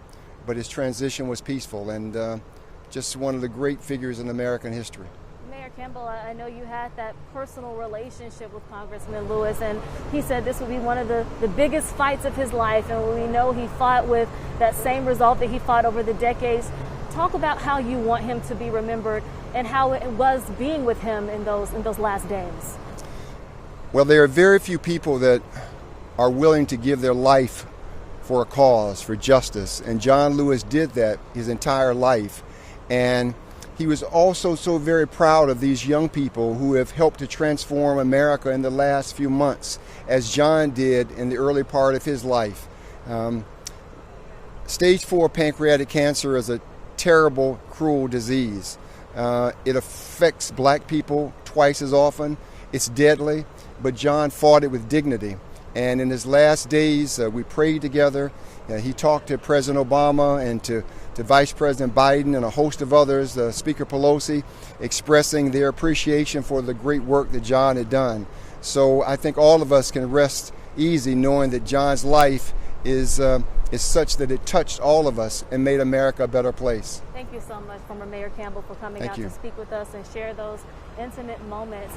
but his transition was peaceful, and just one of the great figures in American history. Mayor Campbell, I know you had that personal relationship with Congressman Lewis, and he said this would be one of the biggest fights of his life, and we know he fought with that same resolve that he fought over the decades. Talk about how you want him to be remembered and how it was being with him in those last days. Well, there are very few people that are willing to give their life for a cause, for justice, and John Lewis did that his entire life. And he was also so very proud of these young people who have helped to transform America in the last few months, as John did in the early part of his life. Stage 4 pancreatic cancer is a terrible, cruel disease. It affects black people twice as often. It's deadly, but John fought it with dignity. And in his last days, we prayed together. He talked to President Obama and to Vice President Biden and a host of others, Speaker Pelosi, expressing their appreciation for the great work that John had done. So I think all of us can rest easy knowing that John's life is such that it touched all of us and made America a better place. Thank you so much, former Mayor Campbell, for coming out to speak with us and share those intimate moments.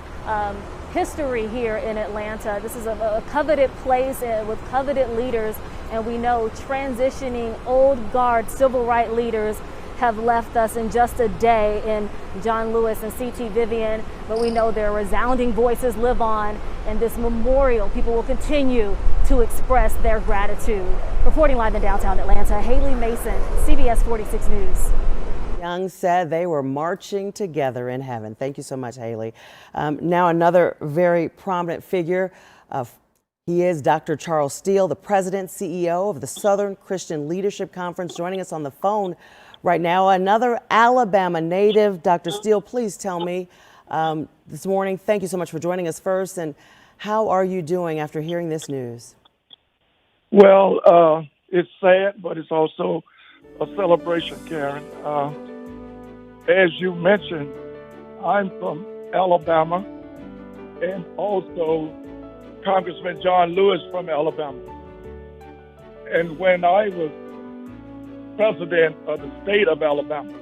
History here in Atlanta. This is a coveted place with coveted leaders, and we know transitioning old guard civil rights leaders have left us in just a day in John Lewis and C.T. Vivian, but we know their resounding voices live on in this memorial. People will continue to express their gratitude. Reporting live in downtown Atlanta, Haley Mason, CBS 46 News. Young said they were marching together in heaven. Thank you so much, Haley. Now another very prominent figure. He is Dr. Charles Steele, the president, CEO of the Southern Christian Leadership Conference, joining us on the phone right now. Another Alabama native. Dr. Steele, please tell me this morning, thank you so much for joining us first, and how are you doing after hearing this news? Well, it's sad, but it's also a celebration, Karen. As you mentioned, I'm from Alabama, and also Congressman John Lewis from Alabama. And when I was president of the state of Alabama,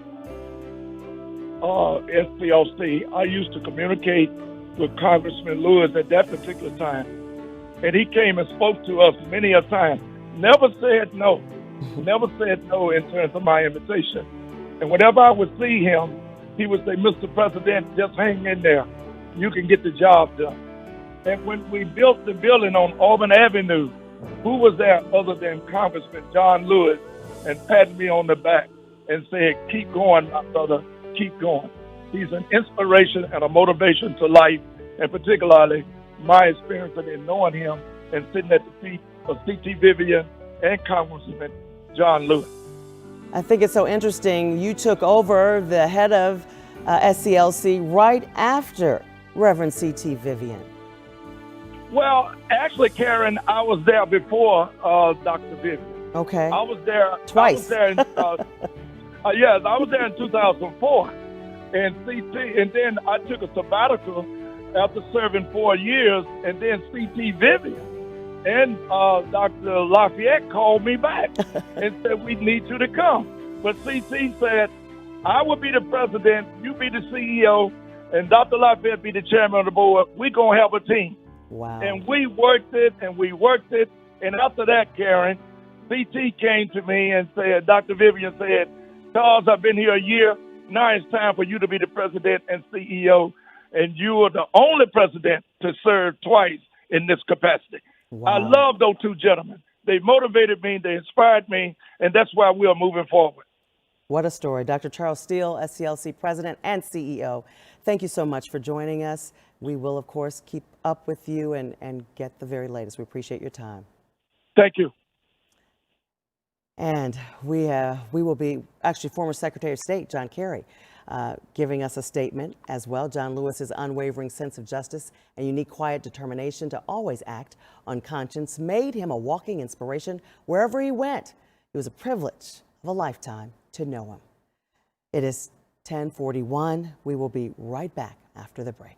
SCLC, I used to communicate with Congressman Lewis at that particular time. And he came and spoke to us many a time. Never said no. Never said no in terms of my invitation. And whenever I would see him, he would say, Mr. President, just hang in there. You can get the job done. And when we built the building on Auburn Avenue, who was there other than Congressman John Lewis, and patted me on the back and said, keep going, my brother, keep going. He's an inspiration and a motivation to life, and particularly my experience in knowing him and sitting at the feet of C.T. Vivian and Congressman John Lewis. I think it's so interesting. You took over the head of SCLC right after Reverend C.T. Vivian. Well, actually, Karen, I was there before Dr. Vivian. Okay. I was there twice. I was there yes, I was there in 2004, and CT, and then I took a sabbatical after serving 4 years, and then C.T. Vivian and Dr. Lafayette called me back and said, we need you to come. But C.T. said, I will be the president, you be the CEO, and Dr. Lafayette be the chairman of the board. We're going to have a team. Wow. And we worked it, and we worked it. And after that, Karen, C.T. came to me and said, Dr. Vivian said, Charles, I've been here a year. Now it's time for you to be the president and CEO. And you are the only president to serve twice in this capacity. Wow. I love those two gentlemen. They motivated me, they inspired me, and that's why we are moving forward. What a story. Dr. Charles Steele, SCLC president and CEO. Thank you so much for joining us. We will, of course, keep up with you and get the very latest. We appreciate your time. Thank you. And we will be, actually, former Secretary of State John Kerry giving us a statement as well. John Lewis's unwavering sense of justice and unique quiet determination to always act on conscience made him a walking inspiration wherever he went. It was a privilege of a lifetime to know him. It is 10:41. We will be right back after the break.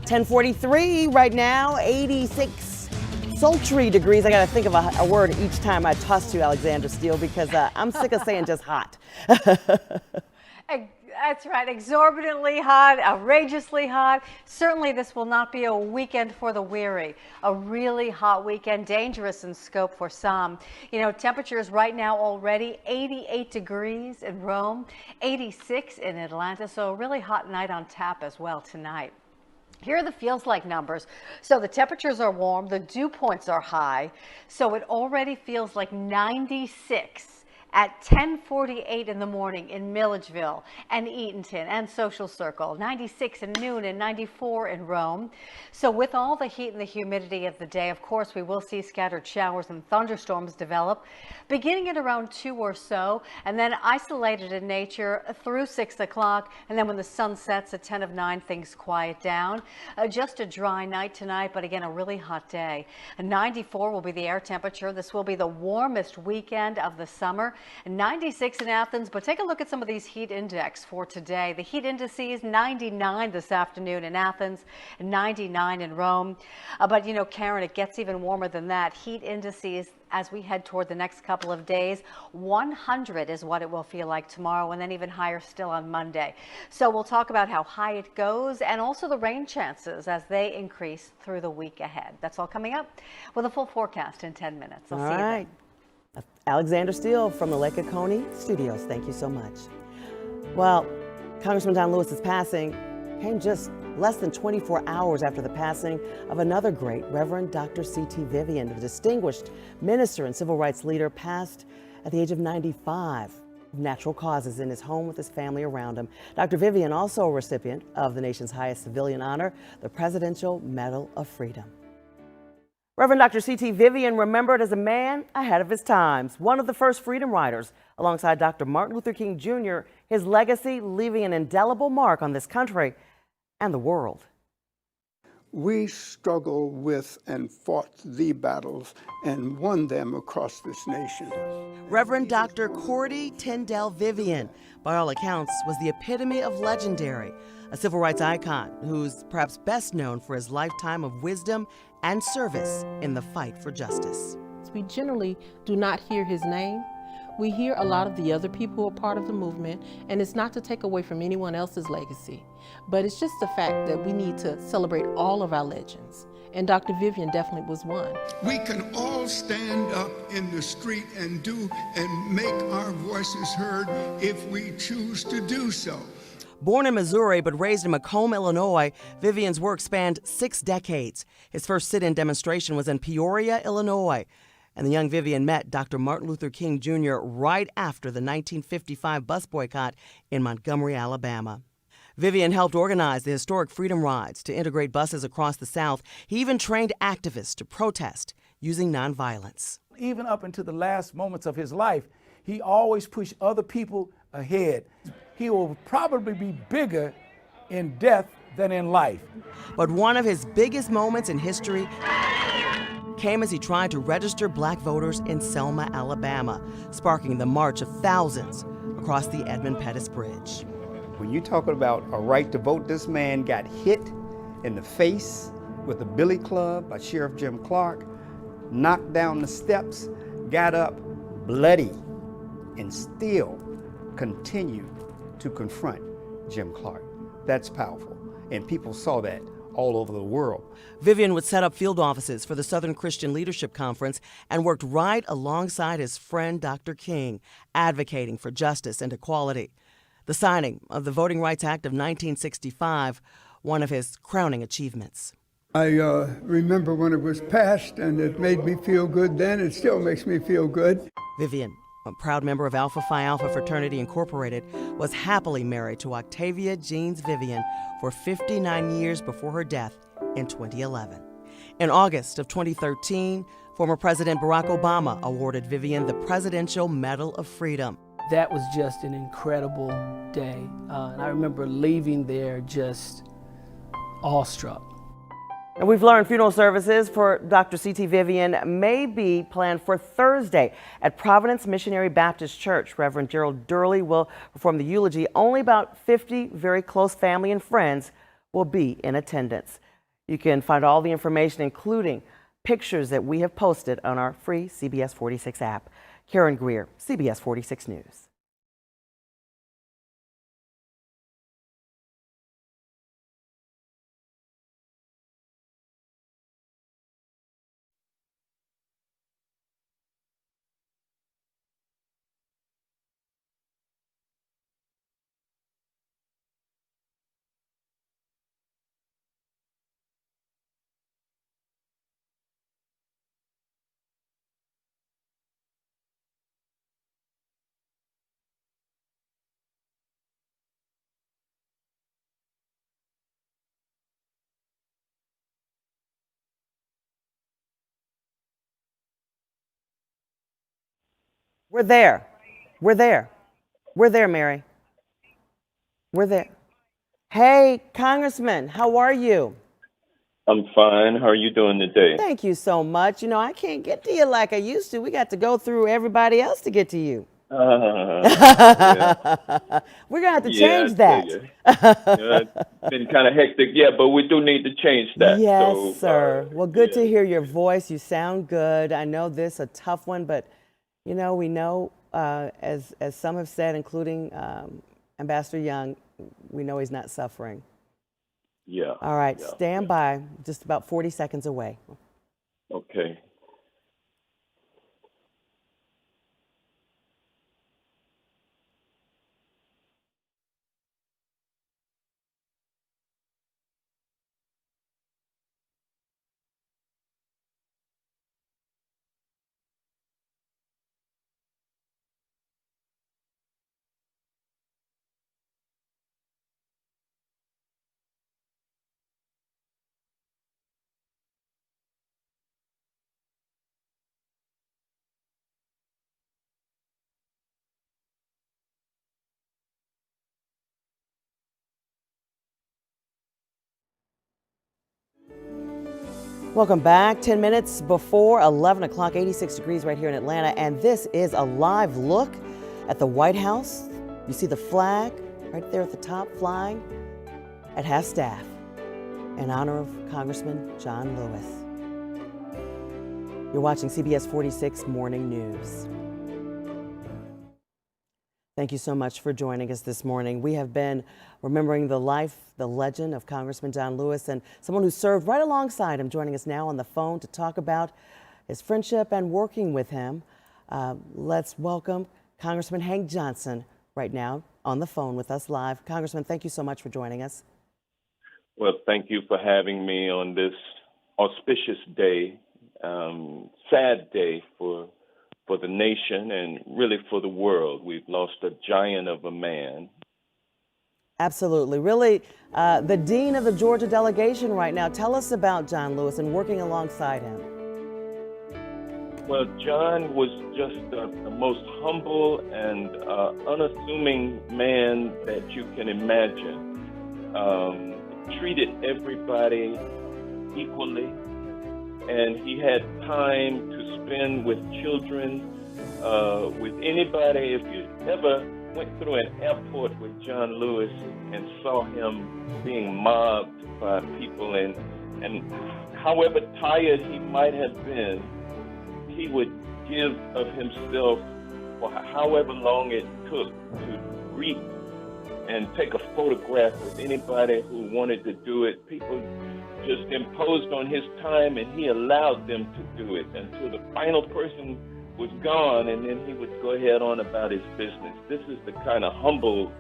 10:43 right now, 86 sultry degrees. I got to think of a word each time I toss to Alexander Steele because I'm sick of saying just hot. That's right, exorbitantly hot, outrageously hot. Certainly this will not be a weekend for the weary. A really hot weekend, dangerous in scope for some. You know, temperatures right now already 88 degrees in Rome, 86 in Atlanta, so a really hot night on tap as well tonight. Here are the feels like numbers. So the temperatures are warm, the dew points are high, so it already feels like 96 at 10:48 in the morning in Milledgeville and Eatonton and Social Circle, 96 in noon and 94 in Rome. So with all the heat and the humidity of the day, of course, we will see scattered showers and thunderstorms develop, beginning at around 2 or so, and then isolated in nature through 6 o'clock. And then when the sun sets at 10 of 9, things quiet down. Just a dry night tonight, but again, a really hot day. 94 will be the air temperature. This will be the warmest weekend of the summer. 96 in Athens, but take a look at some of these heat index for today. The heat indices 99 this afternoon in Athens, 99 in Rome. But you know, Karen, it gets even warmer than that. Heat indices as we head toward the next couple of days, 100 is what it will feel like tomorrow, and then even higher still on Monday. So we'll talk about how high it goes and also the rain chances as they increase through the week ahead. That's all coming up with a full forecast in 10 minutes. I'll see you then. Alexander Steele from the Lake Oconee studios. Thank you so much. Well, Congressman John Lewis's passing came just less than 24 hours after the passing of another great, Reverend Dr. C.T. Vivian, a distinguished minister and civil rights leader, passed at the age of 95 of natural causes in his home with his family around him. Dr. Vivian, also a recipient of the nation's highest civilian honor, the Presidential Medal of Freedom. Reverend Dr. C.T. Vivian, remembered as a man ahead of his times, one of the first freedom riders alongside Dr. Martin Luther King Jr., his legacy leaving an indelible mark on this country and the world. We struggled with and fought the battles and won them across this nation. Reverend Dr. Cordy Tyndall Vivian, by all accounts, was the epitome of legendary, a civil rights icon who's perhaps best known for his lifetime of wisdom and service in the fight for justice. We generally do not hear his name. We hear a lot of the other people who are part of the movement, and it's not to take away from anyone else's legacy, but it's just the fact that we need to celebrate all of our legends, and Dr. Vivian definitely was one. We can all stand up in the street and make our voices heard if we choose to do so. Born in Missouri but raised in Macomb, Illinois, Vivian's work spanned 6 decades. His first sit-in demonstration was in Peoria, Illinois. And the young Vivian met Dr. Martin Luther King Jr. right after the 1955 bus boycott in Montgomery, Alabama. Vivian helped organize the historic Freedom Rides to integrate buses across the South. He even trained activists to protest using nonviolence. Even up into the last moments of his life, he always pushed other people ahead. He will probably be bigger in death than in life. But one of his biggest moments in history came as he tried to register black voters in Selma, Alabama, sparking the march of thousands across the Edmund Pettus Bridge. When you're talking about a right to vote, this man got hit in the face with a billy club by Sheriff Jim Clark, knocked down the steps, got up bloody, and still continued to confront Jim Clark. That's powerful, and people saw that all over the world. Vivian would set up field offices for the Southern Christian Leadership Conference and worked right alongside his friend Dr. King, advocating for justice and equality. The signing of the Voting Rights Act of 1965, one of his crowning achievements. I remember when it was passed, and it made me feel good then. It still makes me feel good. Vivian, a proud member of Alpha Phi Alpha Fraternity Incorporated, was happily married to Octavia Jeans Vivian for 59 years before her death in 2011. In August of 2013, former President Barack Obama awarded Vivian the Presidential Medal of Freedom. That was just an incredible day, and I remember leaving there just awestruck. And we've learned funeral services for Dr. C.T. Vivian may be planned for Thursday at Birth Missionary Baptist Church. Reverend Gerald Durley will perform the eulogy. Only about 50 very close family and friends will be in attendance. You can find all the information, including pictures that we have posted on our free CBS 46 app. Karen Greer, CBS 46 News. We're there. We're there. We're there, Mary. We're there. Hey, Congressman, how are you? I'm fine. How are you doing today? Thank you so much. You know, I can't get to you like I used to. We got to go through everybody else to get to you. Yeah. We're going to have to change that. It's been kind of hectic, yeah, but we do need to change that. Yes, so, sir. Well, good to hear your voice. You sound good. I know this is a tough one, but, you know, we know, as some have said, including Ambassador Young, we know he's not suffering. Yeah. All right, yeah, stand by. Just about 40 seconds away. Okay. Welcome back. 10 minutes before 11 o'clock, 86 degrees right here in Atlanta. And this is a live look at the White House. You see the flag right there at the top flying at half-staff in honor of Congressman John Lewis. You're watching CBS 46 Morning News. Thank you so much for joining us this morning. We have been remembering the life, the legend of Congressman John Lewis, and someone who served right alongside him, joining us now on the phone to talk about his friendship and working with him. Let's welcome Congressman Hank Johnson right now on the phone with us live. Congressman, thank you so much for joining us. Well, thank you for having me on this auspicious day, sad day for the nation and really for the world. We've lost a giant of a man. Absolutely. Really, the dean of the Georgia delegation right now. Tell us about John Lewis and working alongside him. Well, John was just the most humble and unassuming man that you can imagine. Treated everybody equally, and he had time to spend with children, with anybody. If you ever went through an airport with John Lewis and saw him being mobbed by people, and however tired he might have been, he would give of himself for however long it took to greet and take a photograph with anybody who wanted to do it. People just imposed on his time, and he allowed them to do it until the final person was gone, and then he would go ahead on about his business. This is the kind of humble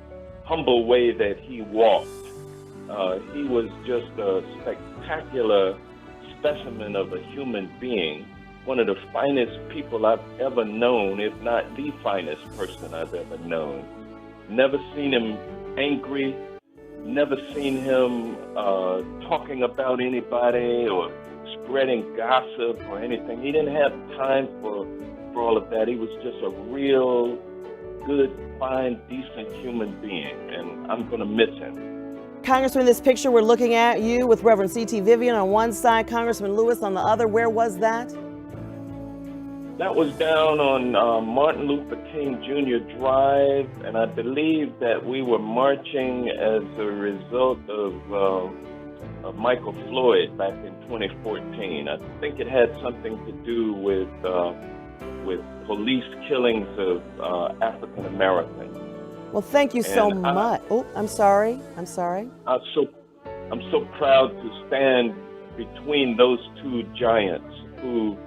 way that he walked. He was just a spectacular specimen of a human being, one of the finest people I've ever known, if not the finest person I've ever known. Never seen him angry, never seen him talking about anybody or spreading gossip or anything. He didn't have time for all of that. He was just a real good, fine, decent human being, and I'm going to miss him. Congressman, this picture we're looking at, you with Reverend C.T. Vivian on one side, Congressman Lewis on the other. Where was that? That was down on Martin Luther King Jr. Drive, and I believe that we were marching as a result of Michael Floyd back in 2014. I think it had something to do with police killings of African Americans. Well, thank you so much. Oh, I'm sorry. I'm so proud to stand between those two giants who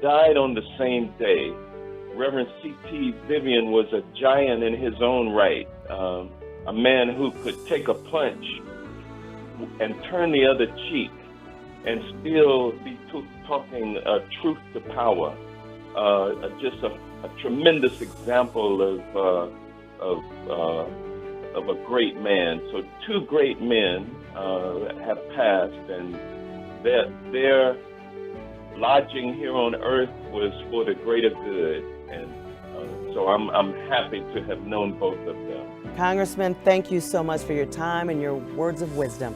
died on the same day. Reverend C.T. Vivian was a giant in his own right, a man who could take a punch and turn the other cheek and still be talking truth to power. Just a tremendous example of a great man. So two great men have passed, and their lodging here on earth was for the greater good, and so I'm happy to have known both of them. Congressman, thank you so much for your time and your words of wisdom.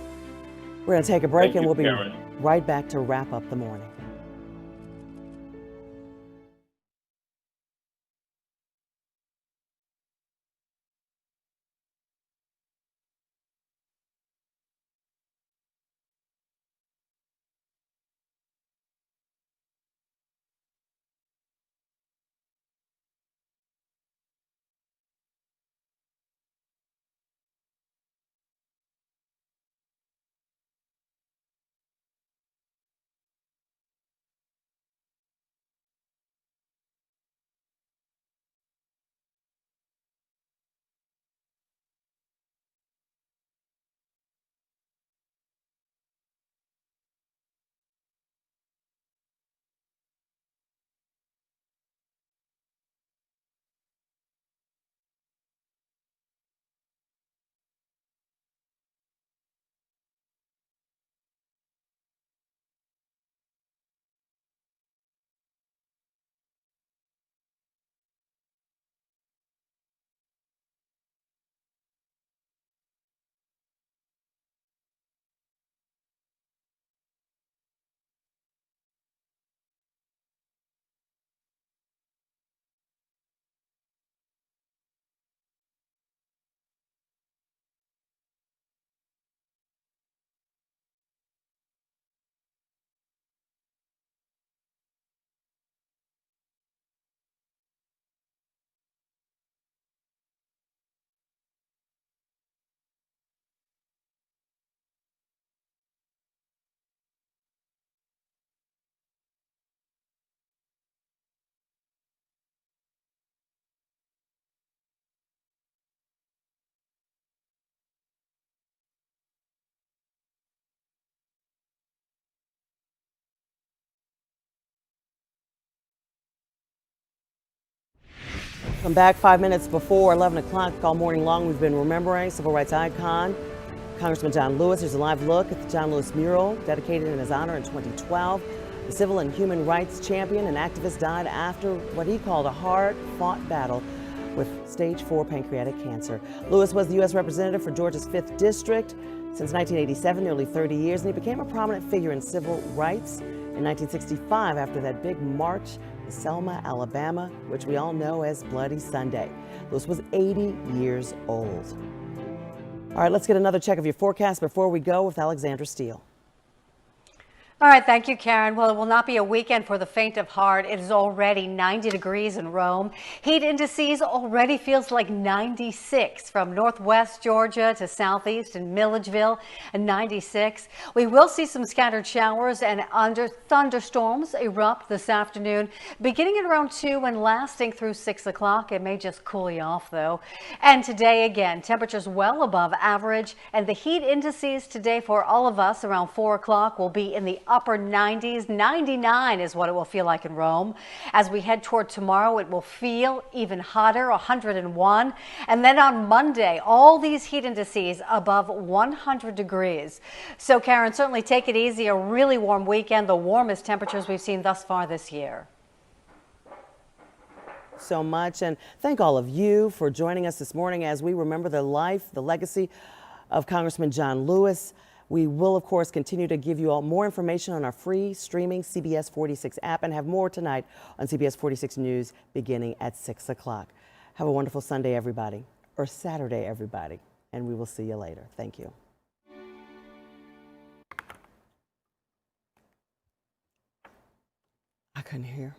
We're going to take a break, and we'll be right back to wrap up the morning. Come back 5 minutes before 11 o'clock. All morning long, we've been remembering civil rights icon Congressman John Lewis. Here's a live look at the John Lewis Mural dedicated in his honor in 2012. The civil and human rights champion and activist died after what he called a hard-fought battle with stage 4 pancreatic cancer. Lewis was the U.S. representative for Georgia's 5th District since 1987, nearly 30 years, and he became a prominent figure in civil rights in 1965 after that big march in Selma, Alabama, which we all know as Bloody Sunday. Lewis was 80 years old. All right, let's get another check of your forecast before we go with Alexandra Steele. All right, thank you, Karen. Well, it will not be a weekend for the faint of heart. It is already 90 degrees in Rome. Heat indices already feels like 96 from northwest Georgia to southeast in Milledgeville, and 96. We will see some scattered showers and thunderstorms erupt this afternoon, beginning at around 2 and lasting through 6 o'clock. It may just cool you off, though. And today, again, temperatures well above average, and the heat indices today for all of us around 4 o'clock will be in the upper 90s. 99 is what it will feel like in Rome. As we head toward tomorrow, it will feel even hotter, 101. And then on Monday, all these heat indices above 100 degrees. So Karen, certainly take it easy. A really warm weekend, the warmest temperatures we've seen thus far this year. So much, and thank all of you for joining us this morning as we remember the life, the legacy of Congressman John Lewis. We will, of course, continue to give you all more information on our free streaming CBS 46 app and have more tonight on CBS 46 News beginning at 6 o'clock. Have a wonderful Sunday, everybody, or Saturday, everybody, and we will see you later. Thank you. I couldn't hear.